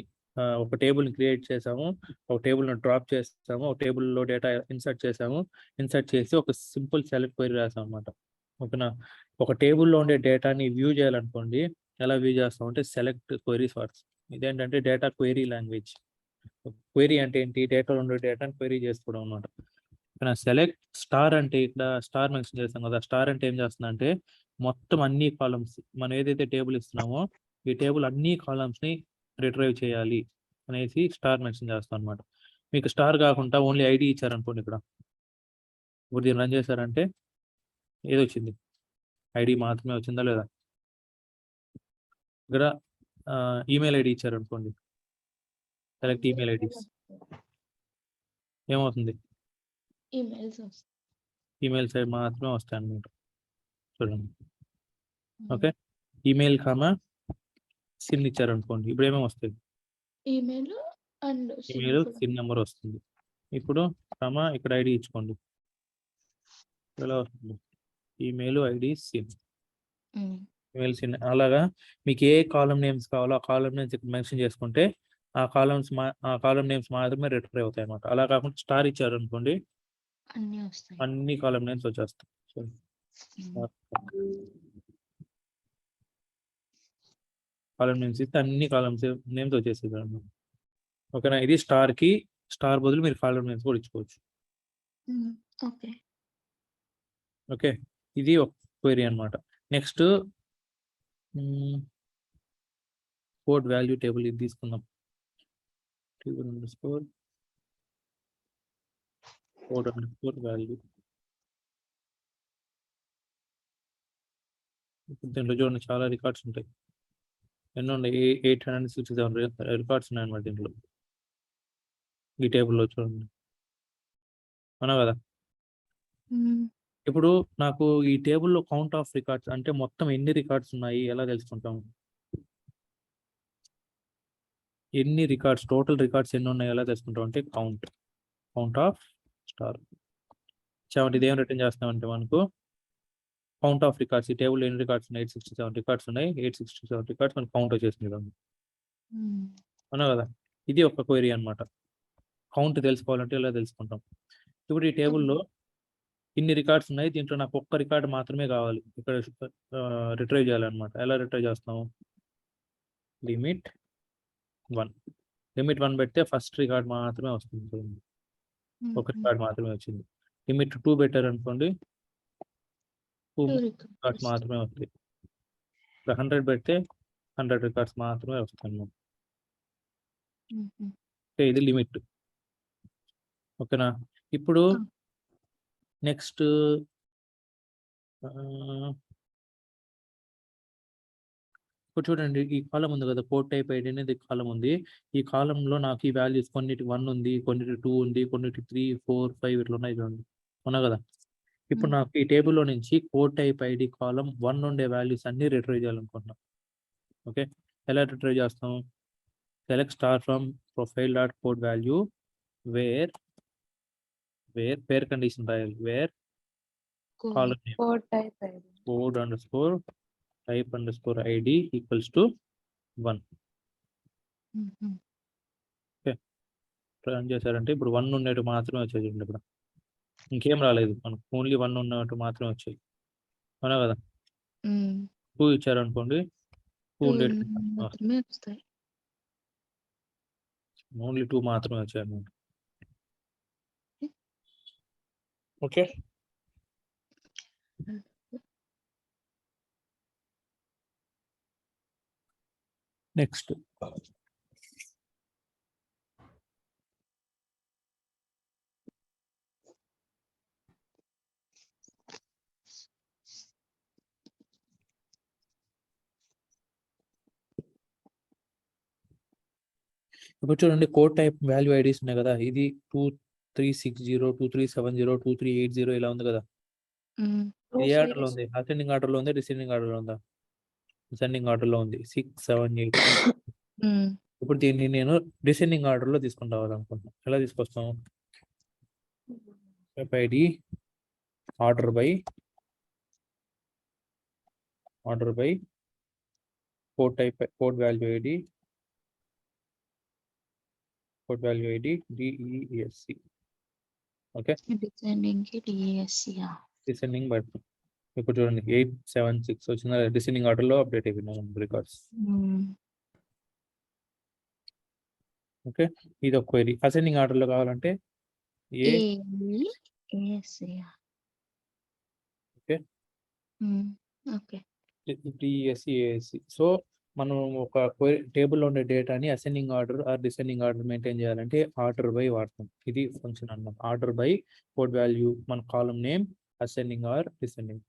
ఒక టేబుల్ని క్రియేట్ చేసాము, ఒక టేబుల్ని డ్రాప్ చేసాము, ఒక టేబుల్లో డేటా ఇన్సర్ట్ చేసాము, ఇన్సర్ట్ చేసి ఒక సింపుల్ సెలెక్ట్ క్వెరీ రాసాం అనమాట. ఓకేనా, ఒక టేబుల్లో ఉండే డేటాని వ్యూ చేయాలనుకోండి, ఎలా వ్యూ చేస్తాం అంటే సెలెక్ట్ క్వెరీస్ వాట్స్. ఇదేంటంటే డేటా క్వెరీ లాంగ్వేజ్. క్వెరీ అంటే ఏంటి, డేటాలో ఉండే డేటాని క్వెరీ చేసుకోవడం అనమాట. ఇక్కడ సెలెక్ట్ స్టార్ అంటే ఇక్కడ స్టార్ మెన్షన్ చేస్తాం కదా, స్టార్ అంటే ఏం చేస్తుంది అంటే మొత్తం అన్ని కాలమ్స్ మనం ఏదైతే టేబుల్ ఇస్తున్నామో ఈ టేబుల్ అన్ని కాలమ్స్ని రిట్రైవ్ చేయాలి అనేసి స్టార్ మెన్షన్ చేస్తాం అనమాట. మీకు స్టార్ కాకుండా ఓన్లీ ఐడి ఇచ్చారనుకోండి, ఇక్కడ ఇప్పుడు దీన్ని రన్ చేశారంటే ఏది వచ్చింది, ఐడి మాత్రమే వచ్చిందా లేదా. ఇక్కడ ఈమెయిల్ ఐడి ఇచ్చారనుకోండి, సెలెక్ట్ ఈమెయిల్ ఐడీస్, ఏమవుతుంది, ఈమెయిల్ సైడ్ మాత్రమే వస్తాయి అన్నమాట. చూడండి, ఓకే, ఈమెయిల్ కామా సిన్ ఇచ్చారనుకోండి, ఇప్పుడు ఏమేమి వస్తుంది, email and email sin number వస్తుంది. ఇప్పుడు కామా ఇక్కడ ఐడి ఇచ్చుకోండి, ఎలా వస్తుంది, email ID sin, email sin. అలాగా మీకు ఏ కాలం నేమ్స్ కావాలో ఆ కాలం నేమ్స్ ఇక్కడ మెన్షన్ చేసుకుంటే ఆ కాలం నేమ్స్ మాత్రమే రిట్రైవ్ అవుతాయి అన్నమాట. అలా కాకుండా స్టార్ ఇచ్చారు అనుకోండి, అన్ని వస్తాయి. అన్ని కాలం నేమ్స్ వచ్చేస్తాయి. కాలం నేమ్స్ ఇస్తే అన్ని కాలమ్స్ నేమ్స్ వచ్చేసేది అన్నమాట. ఓకేనా, ఇది స్టార్ బదులు మీరు కాలం నేమ్స్ కూడా ఇచ్చుకోవచ్చు. ఓకే ఓకే, ఇది ఒక క్వెరీ అనమాట. నెక్స్ట్ కోడ్ వాల్యూ టేబుల్ ఇది తీసుకుందాం. కోడ్ వాల్యూ దీంట్లో చూడండి చాలా రికార్డ్స్ ఉంటాయి. ఎన్నో ఉన్నాయి, 867 రికార్డ్స్ ఉన్నాయి అన్నమాట దీంట్లో. ఈ టేబుల్లో చూడండి, అవునా కదా. ఇప్పుడు నాకు ఈ టేబుల్లో కౌంట్ ఆఫ్ రికార్డ్స్ అంటే మొత్తం ఎన్ని రికార్డ్స్ ఉన్నాయి ఎలా తెలుసుకుంటాము, ఎన్ని రికార్డ్స్ టోటల్ రికార్డ్స్ ఎన్ని ఉన్నాయి ఎలా తెలుసుకుంటాం అంటే కౌంట్ ఆఫ్ స్టార్. ఇది ఏం రిటర్న్ చేస్తామంటే మనకు కౌంట్ ఆఫ్ రికార్డ్స్. ఈ టేబుల్ ఎన్ని రికార్డ్స్ ఉన్నాయి, 867 రికార్డ్స్ ఉన్నాయి. 867 రికార్డ్స్ మనకు కౌంట్ వచ్చేసింది, అవునా కదా. ఇది ఒక క్వెరీ అనమాట. కౌంట్ తెలుసుకోవాలంటే ఎలా తెలుసుకుంటాం, ఇప్పుడు ఈ టేబుల్లో ఇన్ని రికార్డ్స్ ఉన్నాయి, దీంట్లో నాకు ఒక్క రికార్డ్ మాత్రమే కావాలి, ఇక్కడ రిట్రైవ్ చేయాలన్నమాట. ఎలా రిట్రైవ్ చేస్తాము, లిమిట్ 1 పెడితే ఫస్ట్ రికార్డ్ మాత్రమే వస్తుంది, ఒక రికార్డ్ మాత్రమే వచ్చింది. లిమిట్ 2 పెట్టారు అనుకోండి, 2 రికార్డ్స్ మాత్రమే వస్తాయి. 100 పెడితే 100 రికార్డ్స్ మాత్రమే వస్తాయి. ఓకే, ఇది లిమిట్. ఓకేనా, ఇప్పుడు నెక్స్ట్ ఇప్పుడు చూడండి ఈ కాలం ఉంది కదా, కోడ్ టైప్ ఐడి అనేది కాలం ఉంది. ఈ కాలంలో నాకు ఈ వాల్యూస్ కొన్నిటి 1 ఉంది, కొన్నిటి 2 ఉంది, కొన్నిటి 3, 4, 5 ఇట్లా ఉన్నాయి చూడండి, అవునా కదా. ఇప్పుడు నాకు ఈ టేబుల్లో నుంచి కోడ్ టైప్ ఐడి కాలం 1 ఉండే వాల్యూస్ అన్ని రిట్రైవ్ చేయాలనుకుంటున్నాం. ఓకే, ఎలా రిట్రైవ్ చేస్తాం, select star from profile dot code value where pair condition రాయాలి, where column name code type ID code underscore type underscore ID equals to 1. Okay, run చేశారంటే ఇప్పుడు 1 ఉండేది మాత్రమే వచ్చేది. ఇప్పుడు ఇంకేం రాలేదు మనకు, ఓన్లీ 1 ఉన్నట్టు మాత్రమే వచ్చాయి, అవునా కదా? 2 ఇచ్చారు అనుకోండి, 2 ఉండేటి మాత్రమే వస్తాయి. ఓన్లీ 2 మాత్రమే వచ్చాయి అన్నమాట. ఓకే, నెక్స్ట్ ఇప్పుడు చూడండి, కోడ్ టైప్ వాల్యూ ఐడీస్ ఉన్నాయి కదా, ఇది 2360, 2370, 2380 ఇలా ఉంది కదా. ఇది ఏ ఆర్డర్లో ఉంది? అసెండింగ్ ఆర్డర్లో ఉంది, డిసెండింగ్ ఆర్డర్లో ఉందా? అసెండింగ్ ఆర్డర్లో ఉంది, 6, 7, 8. ఇప్పుడు దీన్ని నేను డిసెండింగ్ ఆర్డర్లో తీసుకుని రావాలనుకుంటున్నాను. ఎలా తీసుకొస్తాం? ID order by code type, code value ID DESC. Okay, descending కి DSC. Descending by. ఇప్పుడు చూడండి 876 వచ్చిన డిసెండింగ్ ఆర్డర్లో అప్డేట్ అయిపోయినాయి రికార్డ్స్. ఓకే, ఇది ఒక క్వైరీ. అసెండింగ్ ఆర్డర్లో కావాలంటే AESC. Okay, okay. DESC. So మనం ఒక టేబుల్లో ఉండే డేటాని ascending order or descending order maintain చేయాలంటే ఆర్డర్ బై వాడతాం. ఇది ఫంక్షన్ అన్నమాట. ఆర్డర్ బై కోడ్ వాల్యూ, మన కాలం name ascending are descending,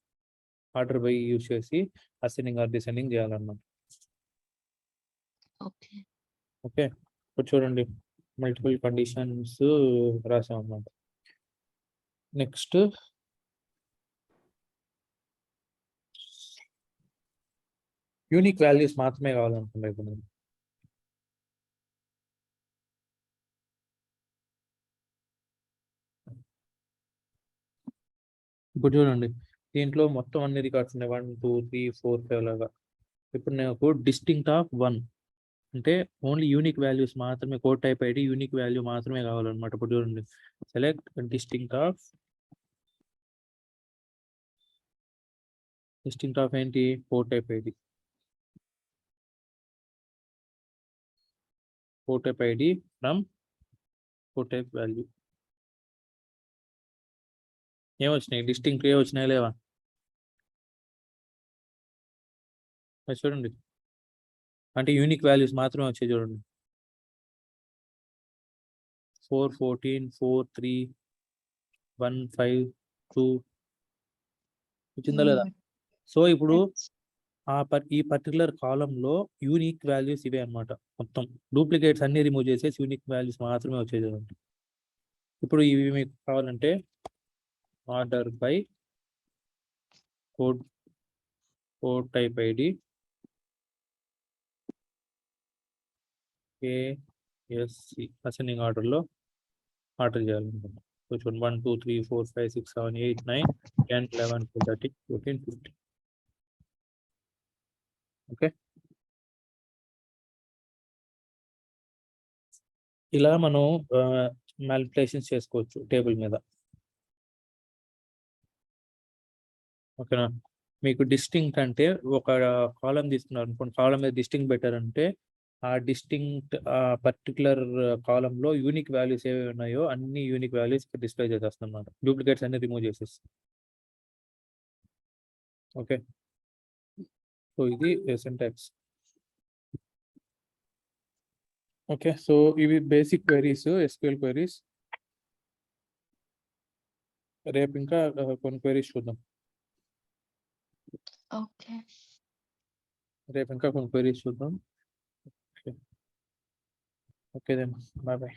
order by use చేసి అసెండింగ్ ఆర్ డిసెండింగ్ చేయాలన్నమాట. ఓకే. ఓకే, ఇప్పుడు చూడండి మల్టిపుల్ కండిషన్స్ రాసాం అన్నమాట. నెక్స్ట్ యూనిక్ వాల్యూస్ మాత్రమే కావాలనుకుంటా ఇప్పుడు నేను. ఇప్పుడు చూడండి, దీంట్లో మొత్తం అన్ని రికార్డ్స్ ఉన్నాయి, 1, 2, 3, 4, 5 లాగా. ఇప్పుడు నాకు డిస్టింక్ట్ ఆఫ్ 1 అంటే ఓన్లీ యూనిక్ వాల్యూస్ మాత్రమే, code type ID unique value మాత్రమే కావాలన్నమాట. ఇప్పుడు చూడండి, సెలెక్ట్ డిస్టింక్ట్ ఆఫ్ ఏంటి? Code type ID. Code type ID from code type value. ఏమొచ్చినాయి? డిస్టింక్ట్ ఏ వచ్చినాయి లేవా? అది చూడండి, అంటే యూనిక్ వాల్యూస్ మాత్రమే వచ్చాయి చూడండి. 4, 14, 4, 3, 1, 5, 2 వచ్చిందా లేదా? సో ఇప్పుడు ఈ పర్టికులర్ కాలంలో యూనిక్ వాల్యూస్ ఇవే అన్నమాట. మొత్తం డూప్లికేట్స్ అన్ని రిమూవ్ చేసేసి యూనిక్ వాల్యూస్ మాత్రమే వచ్చాయి చూడండి. ఇప్పుడు ఇవి మీకు కావాలంటే order by code type ID ASC ascending ఆర్డర్లో ఆర్డర్ చేయాలనుకుంటున్నాం. చూడండి 1, 2, 3, 4, 5, 6, 7, 8, 9, 10, 11, 12, 13, 14, 15. ఓకే, ఇలా మనం మ్యానిపులేషన్స్ చేసుకోవచ్చు టేబుల్ మీద. ఓకేనా? మీకు డిస్టింక్ట్ అంటే ఒక కాలం తీసుకున్నారు అనుకోండి, కాలం మీద డిస్టింక్ట్ పెట్టారంటే ఆ డిస్టింక్ట్ పర్టికులర్ కాలంలో యూనిక్ వాల్యూస్ ఏవి ఉన్నాయో అన్ని యూనిక్ వాల్యూస్ డిస్ప్లే చేసేస్తాం అన్నమాట. డూప్లికేట్స్ అన్ని రిమూవ్ చేసేస్తాం. ఓకే, సో ఇది సింటాక్స్. ఓకే, సో ఇవి బేసిక్ క్వెరీస్, SQL క్వెరీస్. రేపు ఇంకా కొన్ని క్వెరీస్ చూద్దాం. ఓకే. రేపు ఇంకా కొన్ని క్వెరీస్ చూద్దాం. Okay then, bye bye.